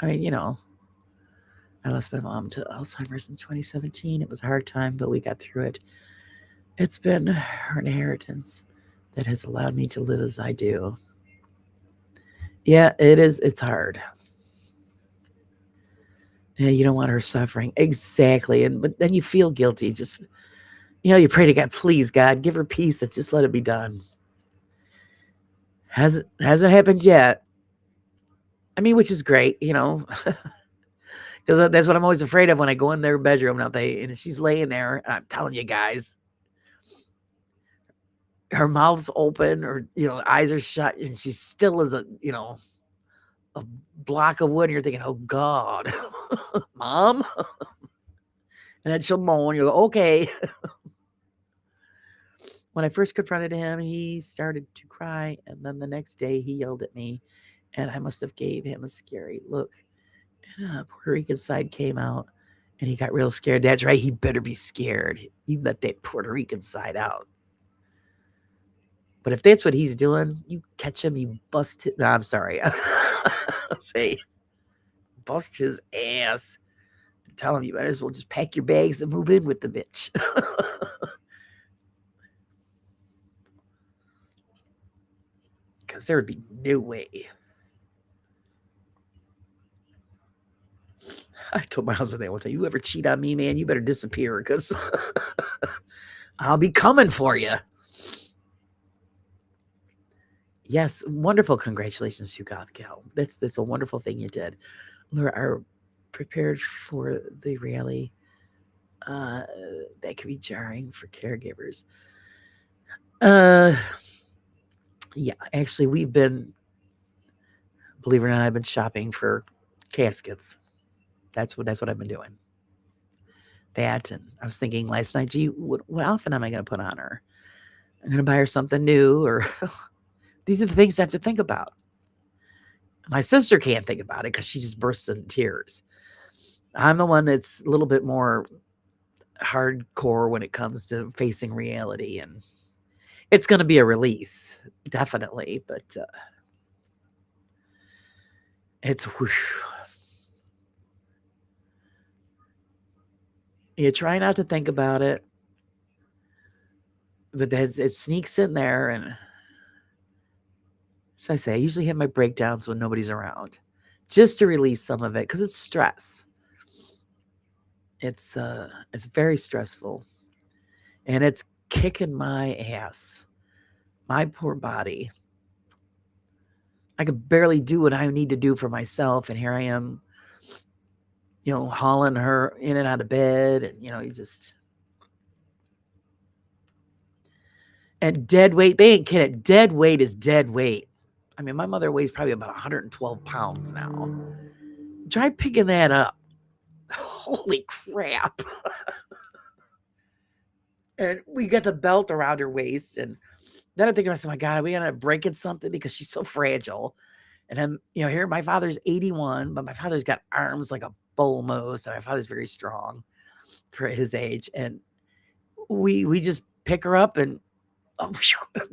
I mean, I lost my mom to Alzheimer's in 2017. It was a hard time, but we got through it. It's been her inheritance that has allowed me to live as I do. Yeah, it is. It's hard. Yeah, you don't want her suffering. Exactly. But then you feel guilty. Just, you pray to God, please, God, give her peace. And just let it be done. Hasn't happened yet. I mean, which is great, because that's what I'm always afraid of when I go in their bedroom and she's laying there. And I'm telling you guys, her mouth's open or, eyes are shut and she's still as a block of wood. And you're thinking, oh God, Mom. And then she'll moan. You'll go, okay. When I first confronted him, he started to cry. And then the next day he yelled at me and I must have gave him a scary look. And Puerto Rican side came out and he got real scared. That's right. He better be scared. You let that Puerto Rican side out. But if that's what he's doing, you catch him, you bust it. No, I'm sorry. Say, bust his ass. And tell him you might as well just pack your bags and move in with the bitch. Because there would be no way. I told my husband that one time, you ever cheat on me, man, you better disappear because I'll be coming for you. Yes, wonderful. Congratulations to Goth Gal. That's a wonderful thing you did. Laura, are prepared for the rally. That could be jarring for caregivers. Yeah, actually, believe it or not, I've been shopping for caskets. That's what I've been doing. That, and I was thinking last night, gee, what outfit am I going to put on her? I'm going to buy her something new, or these are the things I have to think about. My sister can't think about it because she just bursts into tears. I'm the one that's a little bit more hardcore when it comes to facing reality, and it's going to be a release, definitely, but it's whoosh. You try not to think about it, but it sneaks in there, and so I say I usually have my breakdowns when nobody's around, just to release some of it because it's stress. It's very stressful, and it's kicking my ass. My poor body. I could barely do what I need to do for myself. And here I am, hauling her in and out of bed. And, you just, and dead weight, they ain't kidding. Dead weight is dead weight. I mean, my mother weighs probably about 112 pounds now. Try picking that up. Holy crap. And we got the belt around her waist. And then I'm thinking to myself, my God, are we going to break it something? Because she's so fragile. And then, here my father's 81, but my father's got arms like a bull moose. And my father's very strong for his age. And we just pick her up and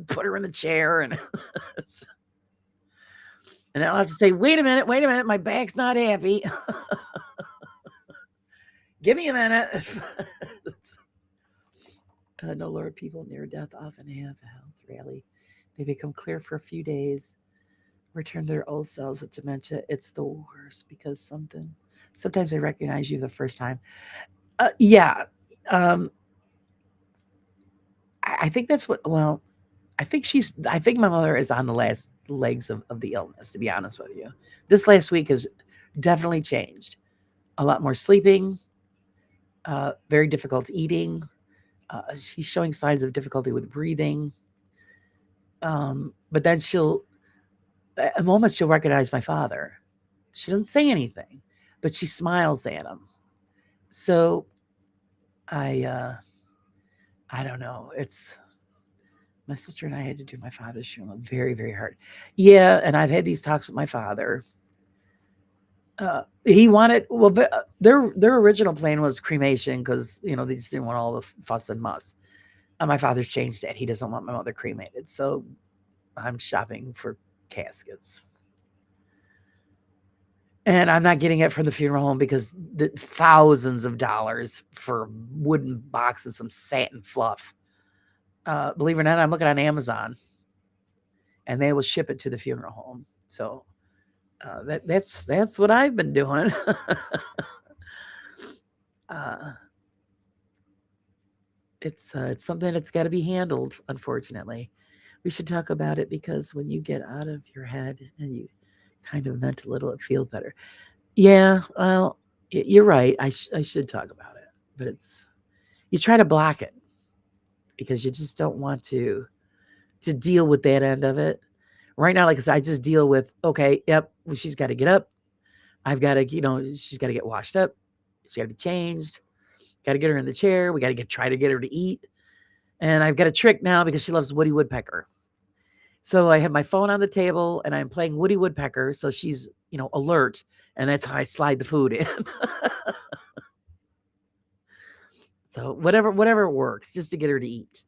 put her in a chair. And and I'll have to say, wait a minute, my back's not happy. Give me a minute. No, Lord, people near death often have a health rally. They become clear for a few days, return to their old selves with dementia. It's the worst because sometimes I recognize you the first time. Yeah. I think that's I think my mother is on the last legs of the illness, to be honest with you. This last week has definitely changed. A lot more sleeping, very difficult eating. She's showing signs of difficulty with breathing. But then at a moment, she'll recognize my father. She doesn't say anything, but she smiles at him. So I don't know. It's my sister and I had to do my father's funeral. Very, very hard. Yeah, and I've had these talks with my father. He wanted but their original plan was cremation because they just didn't want all the fuss and muss. My father's changed that. He doesn't want my mother cremated, so I'm shopping for caskets. And I'm not getting it from the funeral home because the thousands of dollars for a wooden box and some satin fluff. Believe it or not, I'm looking on Amazon, and they will ship it to the funeral home. So that's what I've been doing. It's something that's got to be handled. Unfortunately, we should talk about it because when you get out of your head and you kind of vent a little, it feels better. Yeah, well, you're right. I should talk about it, but you try to block it because you just don't want to deal with that end of it. Right now, like I said, I just deal with, okay, yep, well, she's got to get up. I've got to, she's got to get washed up. She's got to be changed. Got to get her in the chair. We got to try to get her to eat. And I've got a trick now because she loves Woody Woodpecker. So I have my phone on the table and I'm playing Woody Woodpecker. So she's, alert. And that's how I slide the food in. So whatever works just to get her to eat.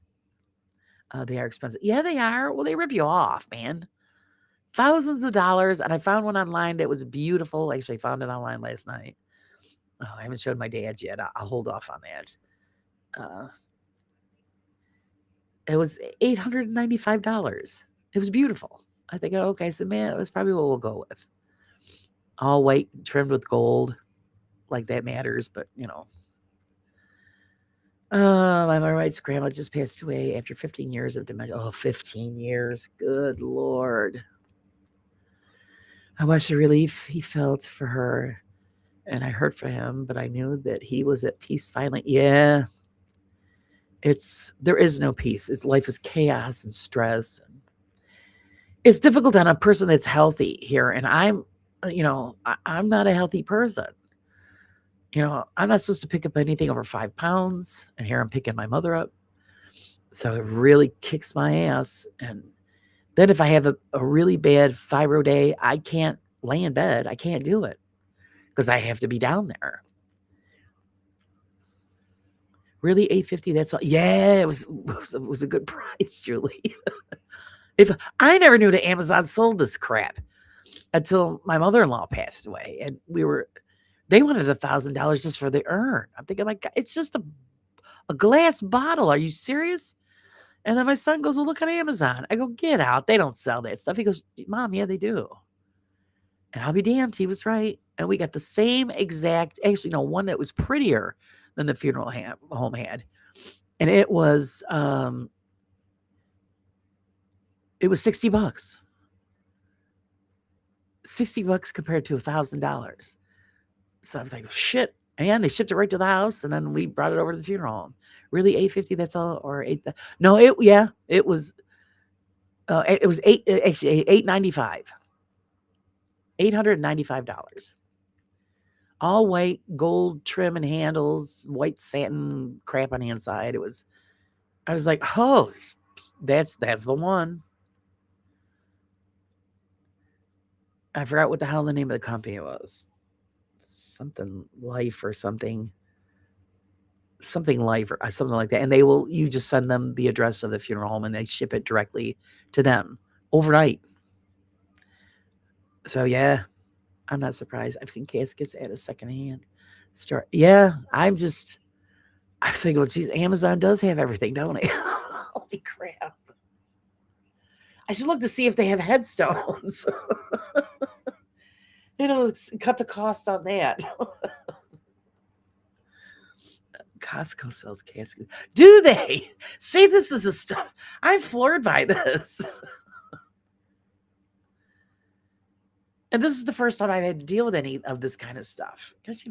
They are expensive. Yeah, they are. Well, they rip you off, man. Thousands of dollars. And I found one online that was beautiful. Actually, I found it online last night. Oh, I haven't showed my dad yet. I'll hold off on that. It was $895. It was beautiful. I think, okay, I said, man, that's probably what we'll go with. All white, trimmed with gold. Like that matters, but, my wife's grandma just passed away after 15 years of dementia. Oh, 15 years. Good Lord. I watched the relief he felt for her, and I heard for him, but I knew that he was at peace finally. Yeah. There is no peace. Life is chaos and stress. It's difficult on a person that's healthy here. And I'm not a healthy person. I'm not supposed to pick up anything over 5 pounds. And here I'm picking my mother up. So it really kicks my ass. And then if I have a really bad fibro day, I can't lay in bed. I can't do it because I have to be down there. Really, $850? That's all. Yeah, it was a good price, Julie. If I never knew that Amazon sold this crap until my mother-in-law passed away, and they wanted $1,000 just for the urn. I'm thinking, like, it's just a glass bottle. Are you serious? And then my son goes, well, look on Amazon. I go, get out. They don't sell that stuff. He goes, Mom, yeah, they do. And I'll be damned. He was right. And we got the same exact, actually, no, one that was prettier than the funeral home had. And it was $60. $60 compared to $1,000. So I'm like, shit. And they shipped it right to the house, and then we brought it over to the funeral home. Really, $850? That's all, or eight? No, it was. It was actually $895. $895. All white, gold trim and handles, white satin crap on the inside. I was like, oh, that's the one. I forgot what the hell the name of the company was. Something Life or something Life or something like that. And you just send them the address of the funeral home and they ship it directly to them overnight. So yeah, I'm not surprised. I've seen caskets at a secondhand store. Yeah, I think, well, geez, Amazon does have everything, don't they? Holy crap. I should look to see if they have headstones. Cut the cost on that. Costco sells caskets. Do they? See, this is the stuff. I'm floored by this. And this is the first time I've had to deal with any of this kind of stuff. Because,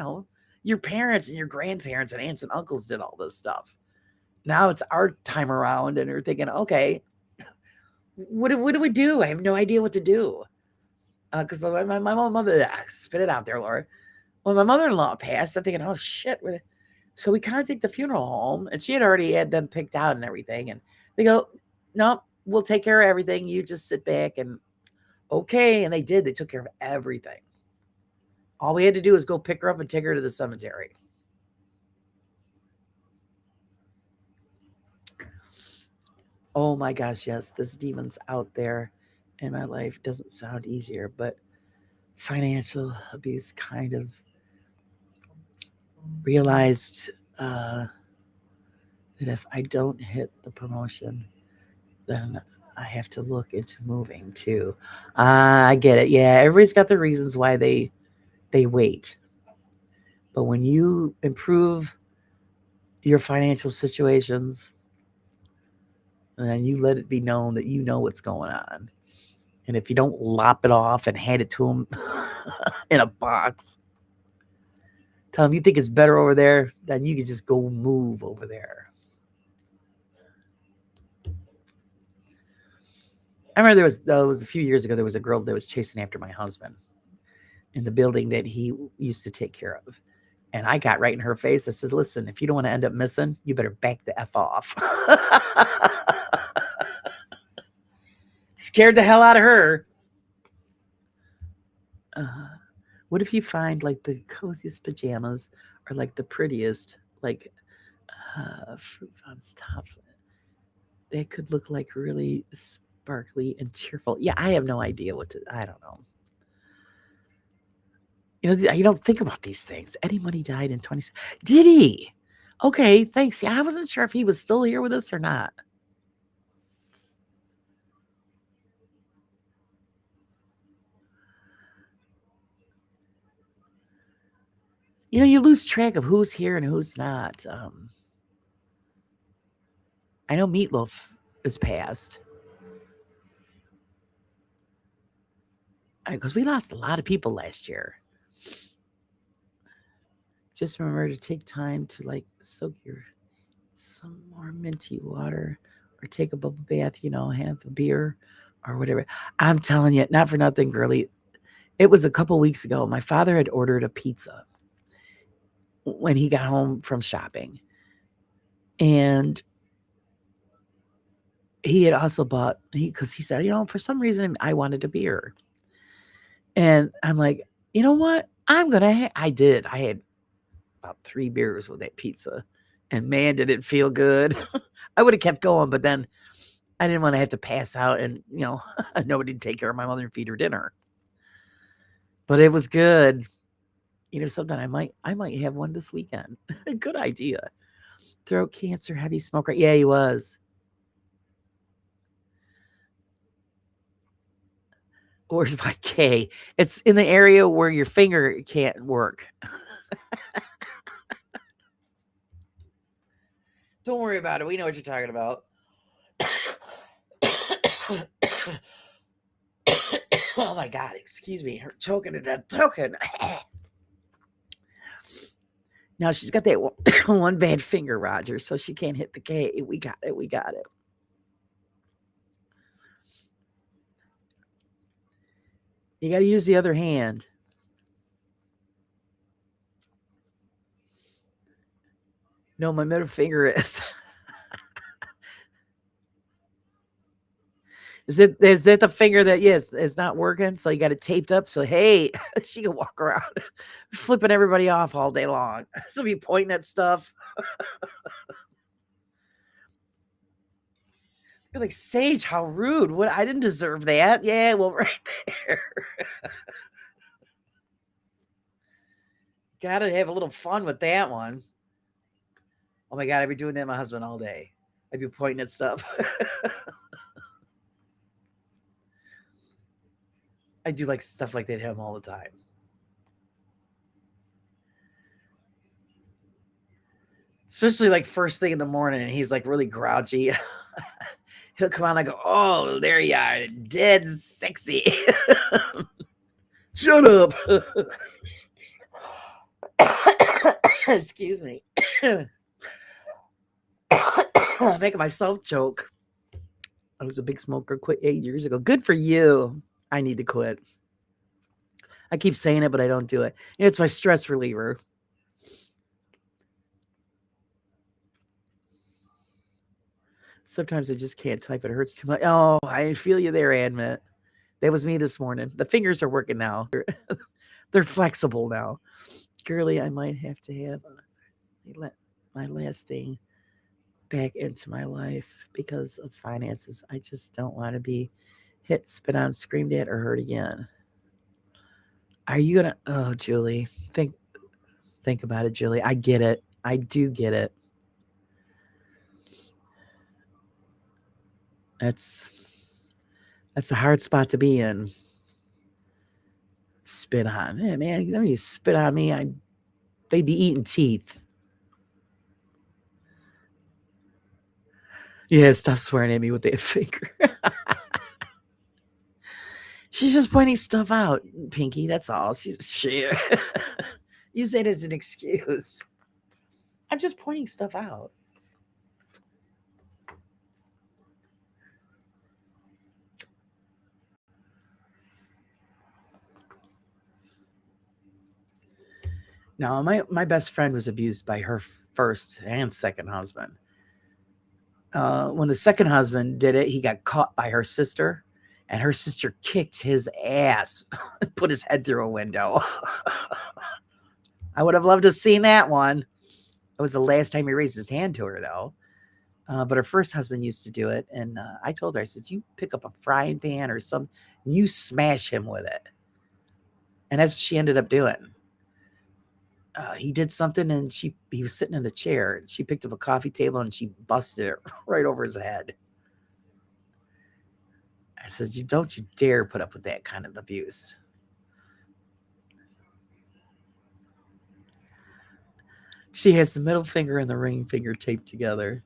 your parents and your grandparents and aunts and uncles did all this stuff. Now it's our time around, and you're thinking, okay, what do we do? I have no idea what to do. Because my mother, spit it out there, Laura. When my mother-in-law passed, I'm thinking, oh, shit. So we contact the funeral home, and she had already had them picked out and everything. And they go, no, we'll take care of everything. You just sit back and okay. And they did. They took care of everything. All we had to do was go pick her up and take her to the cemetery. Oh my gosh, yes, this demon's out there in my life doesn't sound easier, but financial abuse kind of realized that if I don't hit the promotion, then I have to look into moving too. I get it. Yeah, everybody's got the reasons why they wait. But when you improve your financial situations, and you let it be known that you know what's going on. And if you don't lop it off and hand it to them in a box, tell them you think it's better over there, then you can just go move over there. I remember there was a few years ago, there was a girl that was chasing after my husband in the building that he used to take care of. And I got right in her face. I said, listen, if you don't want to end up missing, you better back the F off. Scared the hell out of her. What if you find like the coziest pajamas or like the prettiest, like fruit on stuff? They could look like really sparkly and cheerful. Yeah, I have no idea I don't know. You don't think about these things. Eddie Money died in 20. Did he? Okay, thanks. Yeah, I wasn't sure if he was still here with us or not. You lose track of who's here and who's not. I know Meatloaf is passed. Because we lost a lot of people last year. Just remember to take time to soak some more minty water or take a bubble bath, have a beer or whatever. I'm telling you, not for nothing, girly. It was a couple weeks ago. My father had ordered a pizza when he got home from shopping. And he had also bought, because he said, for some reason I wanted a beer. And I'm like, you know what? I did. I had about 3 beers with that pizza. And man, did it feel good. I would have kept going, but then I didn't want to have to pass out and, nobody to take care of my mother and feed her dinner. But it was good. Something I might have one this weekend. Good idea. Throat cancer, heavy smoker. Yeah, he was. Where's my K? It's in the area where your finger can't work. Don't worry about it. We know what you're talking about. Oh my God, excuse me. Her choking to death, choking. Now she's got that one bad finger, Roger, so she can't hit the K. We got it. We got it. You got to use the other hand. No, my middle finger is. Is it the finger that yes is not working? So you got it taped up. So hey, she can walk around flipping everybody off all day long. She'll be pointing at stuff. You're like, Sage, how rude. What, I didn't deserve that. Yeah, well, right there. Gotta have a little fun with that one. Oh my God, I'd be doing that to my husband all day. I'd be pointing at stuff. I do like stuff like that to him all the time. Especially like first thing in the morning, and he's like really grouchy. He'll come on and I go, oh, there you are, dead sexy. Shut up. Excuse me. I'm making myself choke. I was a big smoker, quit 8 years ago. Good for you. I need to quit. I keep saying it, but I don't do it. It's my stress reliever. Sometimes I just can't type. It hurts too much. Oh, I feel you there, Admit. That was me this morning. The fingers are working now. They're flexible now. Girly, I might have to have let my last thing back into my life because of finances. I just don't want to be hit, spit on, screamed at, or hurt again. Are you gonna? Oh, Julie, think about it, Julie. I get it. I do get it. That's a hard spot to be in. Spit on. Yeah, man, let me spit on me. They'd be eating teeth. Yeah, stop swearing at me with that finger. She's just pointing stuff out, Pinky. That's all. She use that as an excuse. I'm just pointing stuff out. No, my best friend was abused by her first and second husband. When the second husband did it, he got caught by her sister, and her sister kicked his ass, put his head through a window. I would have loved to have seen that one. It was the last time he raised his hand to her, though. But her first husband used to do it, and I told her, I said, you pick up a frying pan or something, and you smash him with it. And that's what she ended up doing. He did something, and he was sitting in the chair, and she picked up a coffee table, and she busted it right over his head. I said, don't you dare put up with that kind of abuse. She has the middle finger and the ring finger taped together.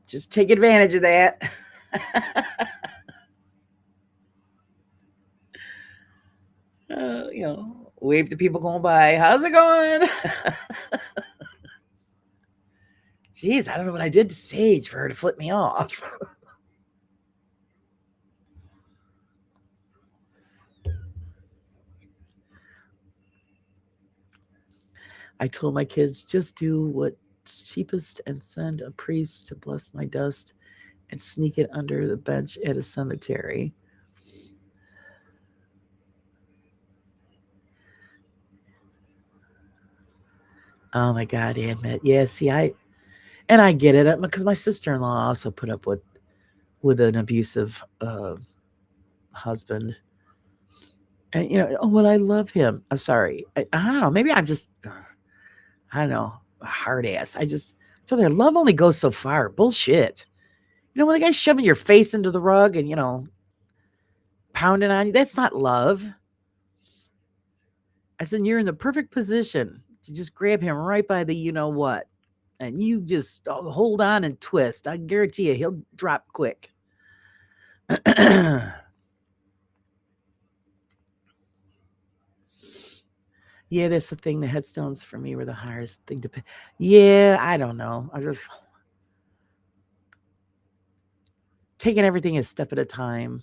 Just take advantage of that. Wave to people going by. How's it going? Jeez, I don't know what I did to Sage for her to flip me off. I told my kids, just do what's cheapest and send a priest to bless my dust and sneak it under the bench at a cemetery. Oh my God, Admit. Yeah, see, I get it because my sister-in-law also put up with an abusive husband. And well, I love him. I'm sorry. I don't know. Maybe I'm just, I don't know, a hard ass. I told her love only goes so far. Bullshit. When the guy's shoving your face into the rug and pounding on you, that's not love. I said, you're in the perfect position to just grab him right by the what. and you just hold on and twist. I guarantee you he'll drop quick. Yeah, that's the thing. The headstones for me were the hardest thing to pay. Yeah, I don't know. I just taking everything a step at a time.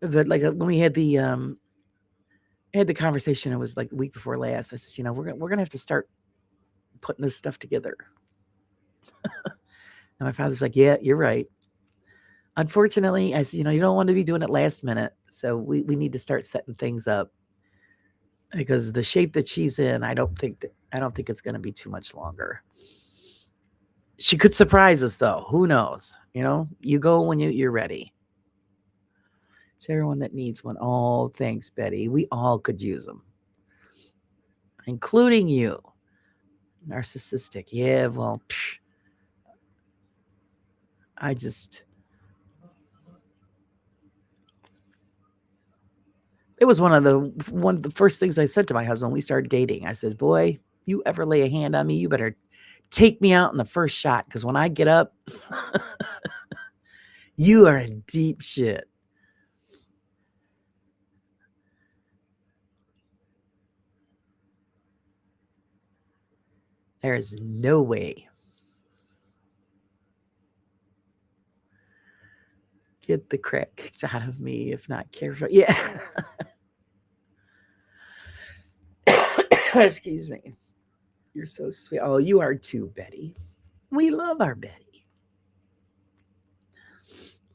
But like when we had the conversation, it was like the week before last. I said, we're gonna have to start putting this stuff together. And my father's like, yeah, you're right. Unfortunately, I said, you don't want to be doing it last minute. So we need to start setting things up because the shape that she's in, I don't think it's going to be too much longer. She could surprise us though. Who knows? You go when you're ready. To everyone that needs one. Oh, thanks, Betty. We all could use them, including you. Narcissistic. Yeah, well, it was one of the first things I said to my husband when we started dating. I said, boy, you ever lay a hand on me, you better take me out in the first shot, because when I get up, you are in deep shit. There is no way. Get the crap kicked out of me if not careful. Yeah. Excuse me. You're so sweet. Oh, you are too, Betty. We love our Betty.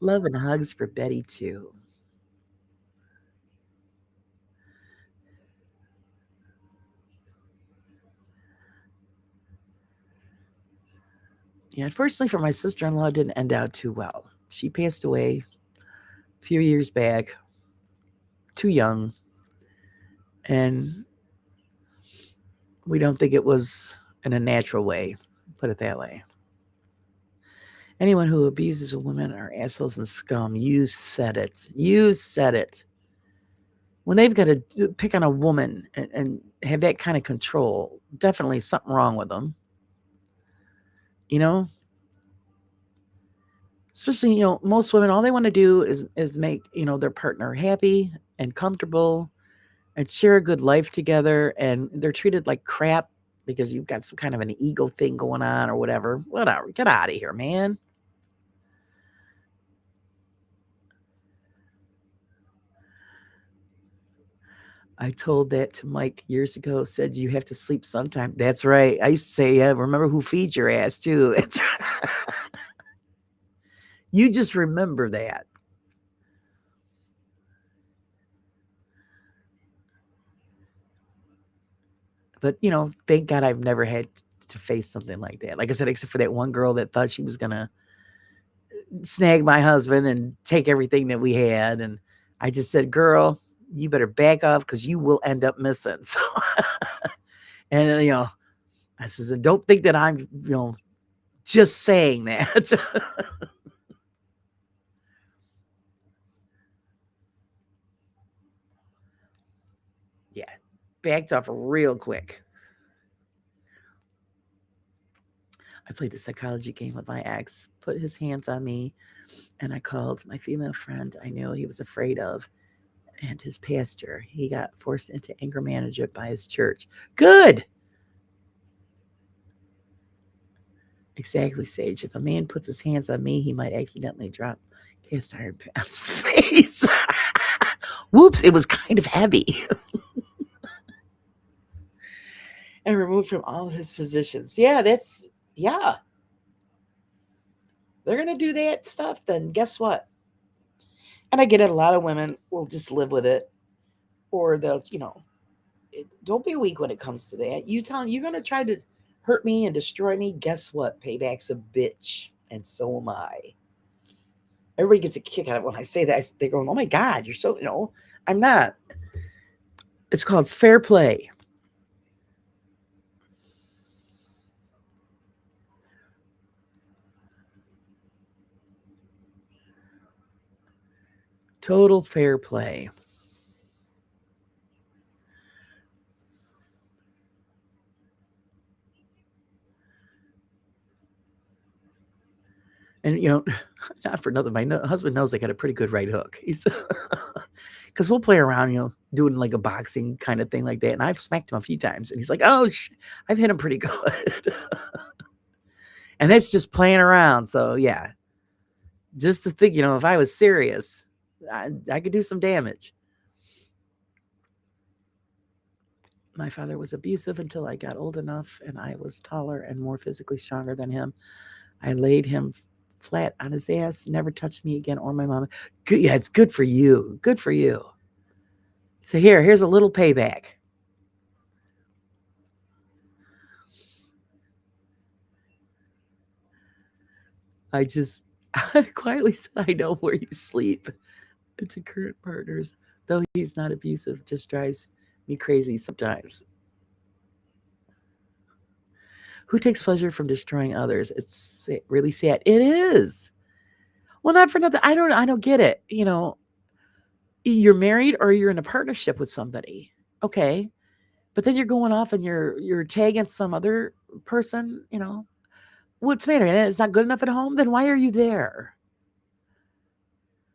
Love and hugs for Betty too. Yeah, unfortunately for my sister-in-law, it didn't end out too well. She passed away a few years back, too young, and we don't think it was in a natural way, put it that way. Anyone who abuses a woman are assholes and scum. You said it. You said it. When they've got to pick on a woman and have that kind of control, definitely something wrong with them. You know, especially most women, all they want to do is make their partner happy and comfortable and share a good life together, and they're treated like crap because you've got some kind of an ego thing going on or whatever. Get out of here, man. I told that to Mike years ago. Said you have to sleep sometime. That's right. I used to say, yeah, remember who feeds your ass too. You just remember that. But thank God I've never had to face something like that. Like I said, except for that one girl that thought she was gonna snag my husband and take everything that we had, and I just said, "Girl, you better back off because you will end up missing." So, and I said, "Don't think that I'm just saying that." Yeah, backed off real quick. I played the psychology game with my ex, put his hands on me, and I called my female friend I knew he was afraid of and his pastor. He got forced into anger management by his church. Good. Exactly, Sage. If a man puts his hands on me, he might accidentally drop cast iron pan's face. Whoops, it was kind of heavy. And removed from all of his positions. Yeah, they're going to do that stuff, then guess what? And I get it, a lot of women will just live with it, or they'll, don't be weak when it comes to that. You tell them you're going to try to hurt me and destroy me. Guess what? Payback's a bitch, and so am I. Everybody gets a kick out of it when I say that. They're going, oh my God, you're so, I'm not. It's called fair play. Total fair play. And, not for nothing, my husband knows I got a pretty good right hook. He's because we'll play around, doing like a boxing kind of thing like that. And I've smacked him a few times, and he's like, "Oh, I've hit him pretty good." And that's just playing around. So yeah, just to think, if I was serious, I could do some damage. My father was abusive until I got old enough and I was taller and more physically stronger than him. I laid him flat on his ass, never touched me again or my mom. Good, yeah, it's good for you. Good for you. So here's a little payback. I just quietly said, I know where you sleep. To current partners, though he's not abusive, just drives me crazy sometimes. Who takes pleasure from destroying others? It's really sad. It is. Well, not for nothing. I don't get it. You're married or you're in a partnership with somebody. Okay. But then you're going off and you're tagging some other person, What's the matter? And it's not good enough at home? Then why are you there?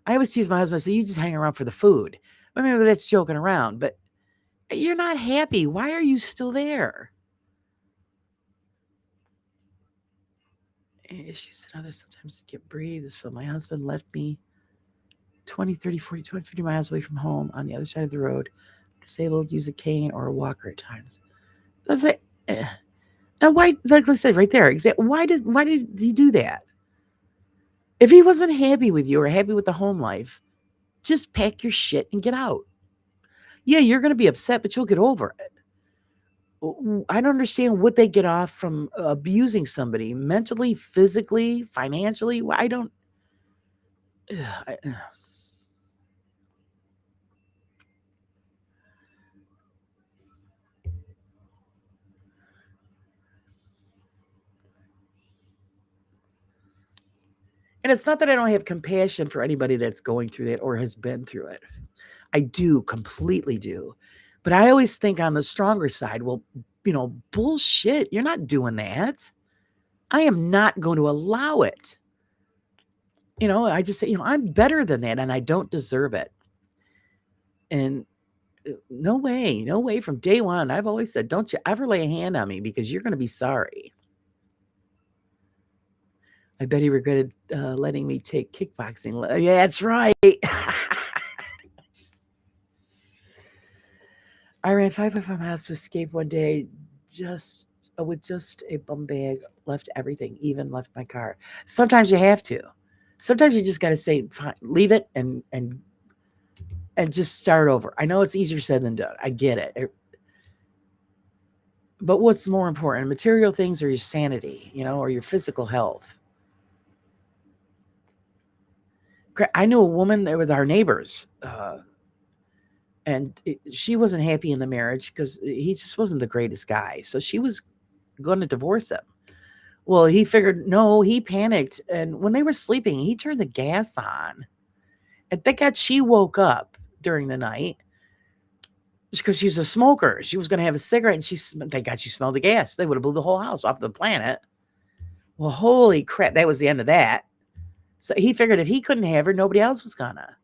I always tease my husband, I say, you just hang around for the food. I mean, that's joking around, but you're not happy. Why are you still there? Issues and others sometimes get breathed. So my husband left me 20, 30, 40, 20, 50 miles away from home on the other side of the road, disabled, use a cane or a walker at times. So I'm saying, now why, like I said right there, why did he do that? If he wasn't happy with you or happy with the home life, just pack your shit and get out. Yeah, you're going to be upset, but you'll get over it. I don't understand what they get off from abusing somebody mentally, physically, financially. I don't. I, and it's not that I don't have compassion for anybody that's going through that or has been through it. I do, completely do. But I always think on the stronger side, well, bullshit. You're not doing that. I am not going to allow it. I just say, I'm better than that and I don't deserve it. And no way from day one. I've always said, don't you ever lay a hand on me because you're going to be sorry. I bet he regretted letting me take kickboxing. Yeah, that's right. I ran 5.5 miles to escape one day with just a bum bag, left everything, even left my car. Sometimes you have to. Sometimes you just got to say, fine, leave it and just start over. I know it's easier said than done. I get it. But what's more important, material things or your sanity, or your physical health? I knew a woman that was our neighbors, and she wasn't happy in the marriage because he just wasn't the greatest guy. So she was going to divorce him. Well, he figured, no, he panicked. And when they were sleeping, he turned the gas on. And thank God she woke up during the night because she's a smoker. She was going to have a cigarette and thank God she smelled the gas. They would have blew the whole house off the planet. Well, holy crap. That was the end of that. So he figured if he couldn't have her, nobody else was gonna.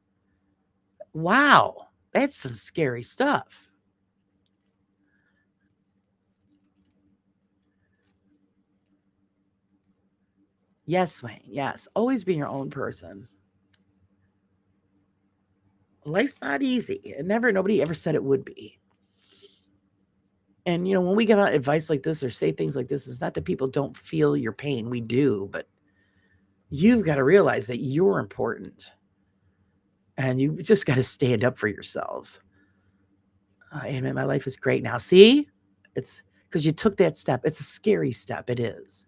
Wow. That's some scary stuff. Yes, Wayne. Yes. Always be your own person. Life's not easy. Nobody ever said it would be. And, when we give out advice like this or say things like this, it's not that people don't feel your pain. We do, but you've got to realize that you're important. And you've just got to stand up for yourselves. And my life is great now. See? It's because you took that step. It's a scary step. It is.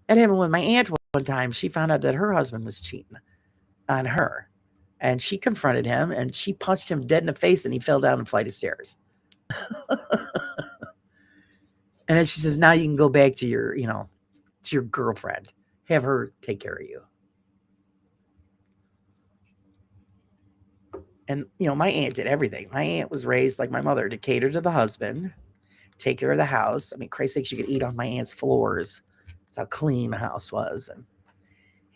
It happened with my aunt one time. She found out that her husband was cheating on her. And she confronted him and she punched him dead in the face and he fell down a flight of stairs. And then she says, now you can go back to your, to your girlfriend. Have her take care of you. And, my aunt did everything. My aunt was raised like my mother to cater to the husband, take care of the house. I mean, Christ's sake, she could eat on my aunt's floors. That's how clean the house was. And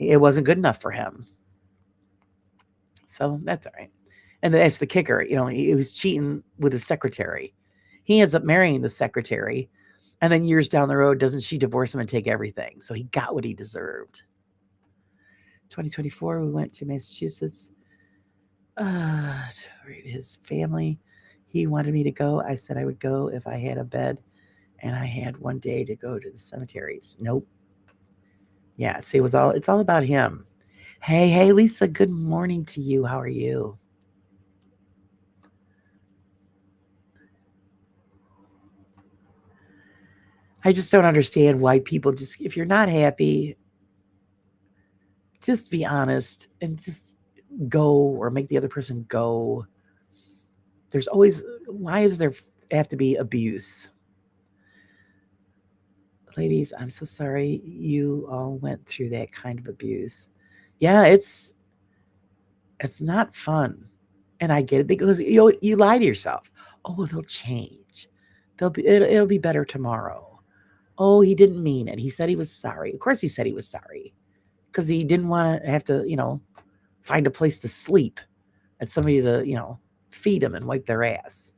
It wasn't good enough for him. So that's all right. And that's the kicker. He was cheating with his secretary. He ends up marrying the secretary. And then years down the road, doesn't she divorce him and take everything? So he got what he deserved. 2024, we went to Massachusetts. His family, he wanted me to go. I said I would go if I had a bed and I had one day to go to the cemeteries. Nope. Yeah, see, it's all about him. Hey, Lisa, good morning to you. How are you? I just don't understand why people if you're not happy, just be honest and just go or make the other person go. There's always, why does there have to be abuse? Ladies, I'm so sorry you all went through that kind of abuse. Yeah, it's not fun. And I get it because you lie to yourself. Oh, they'll change. It'll be better tomorrow. Oh, he didn't mean it. He said he was sorry. Of course he said he was sorry. Because he didn't want to have to, find a place to sleep and somebody to, feed them and wipe their ass.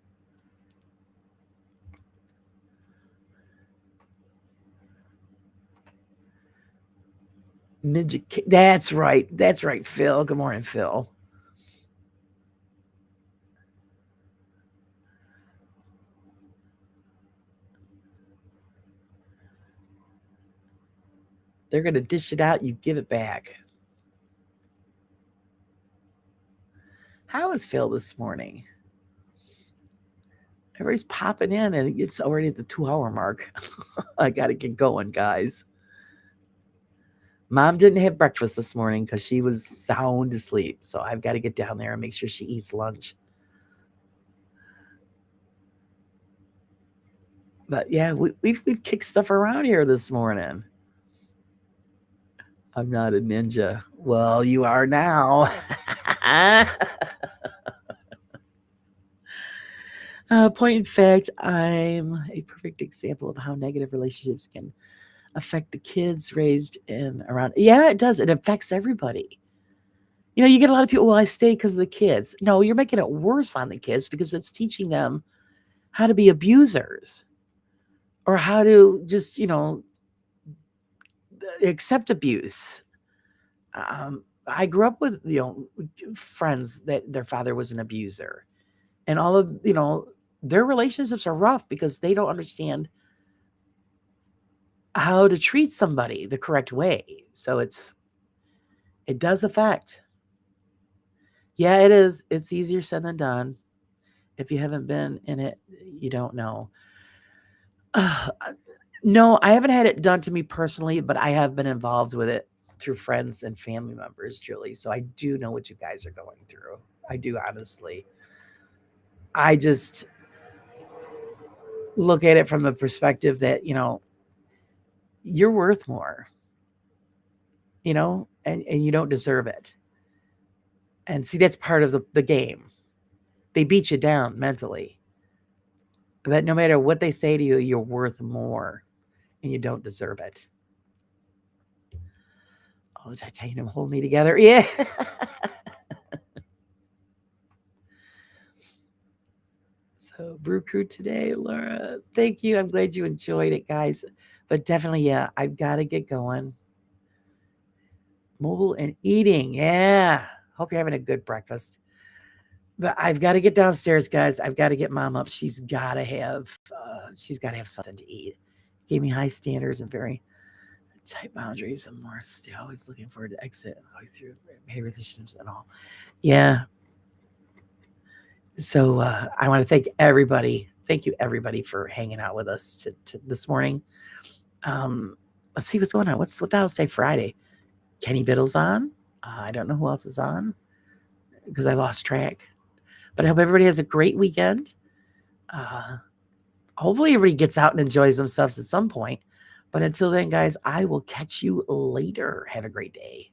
Ninja, that's right. That's right, Phil. Good morning, Phil. They're going to dish it out. You give it back. How is Phil this morning? Everybody's popping in and it's already at the 2-hour mark. I got to get going, guys. Mom didn't have breakfast this morning because she was sound asleep. So I've got to get down there and make sure she eats lunch. But yeah, we've kicked stuff around here this morning. I'm not a ninja. Well, you are now. Point in fact, I'm a perfect example of how negative relationships can affect the kids raised in around. Yeah, it does. It affects everybody. You get a lot of people, well, I stay because of the kids. No, you're making it worse on the kids because it's teaching them how to be abusers or how to just, accept abuse. I grew up with, friends that their father was an abuser. And all of, their relationships are rough because they don't understand how to treat somebody the correct way. So it does affect. Yeah, it is. It's easier said than done. If you haven't been in it, you don't know. No, I haven't had it done to me personally, but I have been involved with it through friends and family members, Julie. So I do know what you guys are going through. I do, honestly. I just look at it from the perspective that, you're worth more, and you don't deserve it. And see, that's part of the game. They beat you down mentally. That no matter what they say to you, you're worth more and you don't deserve it. Oh, titanium hold me together. Yeah. So Brew Crew today, Laura. Thank you. I'm glad you enjoyed it, guys. But definitely, yeah, I've got to get going. Mobile and eating. Yeah. Hope you're having a good breakfast. But I've got to get downstairs, guys. I've got to get Mom up. She's got to have something to eat. Gave me high standards and very tight boundaries. I'm more still always looking forward to exit and going through behavior systems and all. Yeah. So I want to thank everybody. Thank you, everybody, for hanging out with us to this morning. Let's see what's going on. What the hell say Friday? Kenny Biddle's on. I don't know who else is on because I lost track. But I hope everybody has a great weekend. Hopefully everybody gets out and enjoys themselves at some point. But until then, guys, I will catch you later. Have a great day.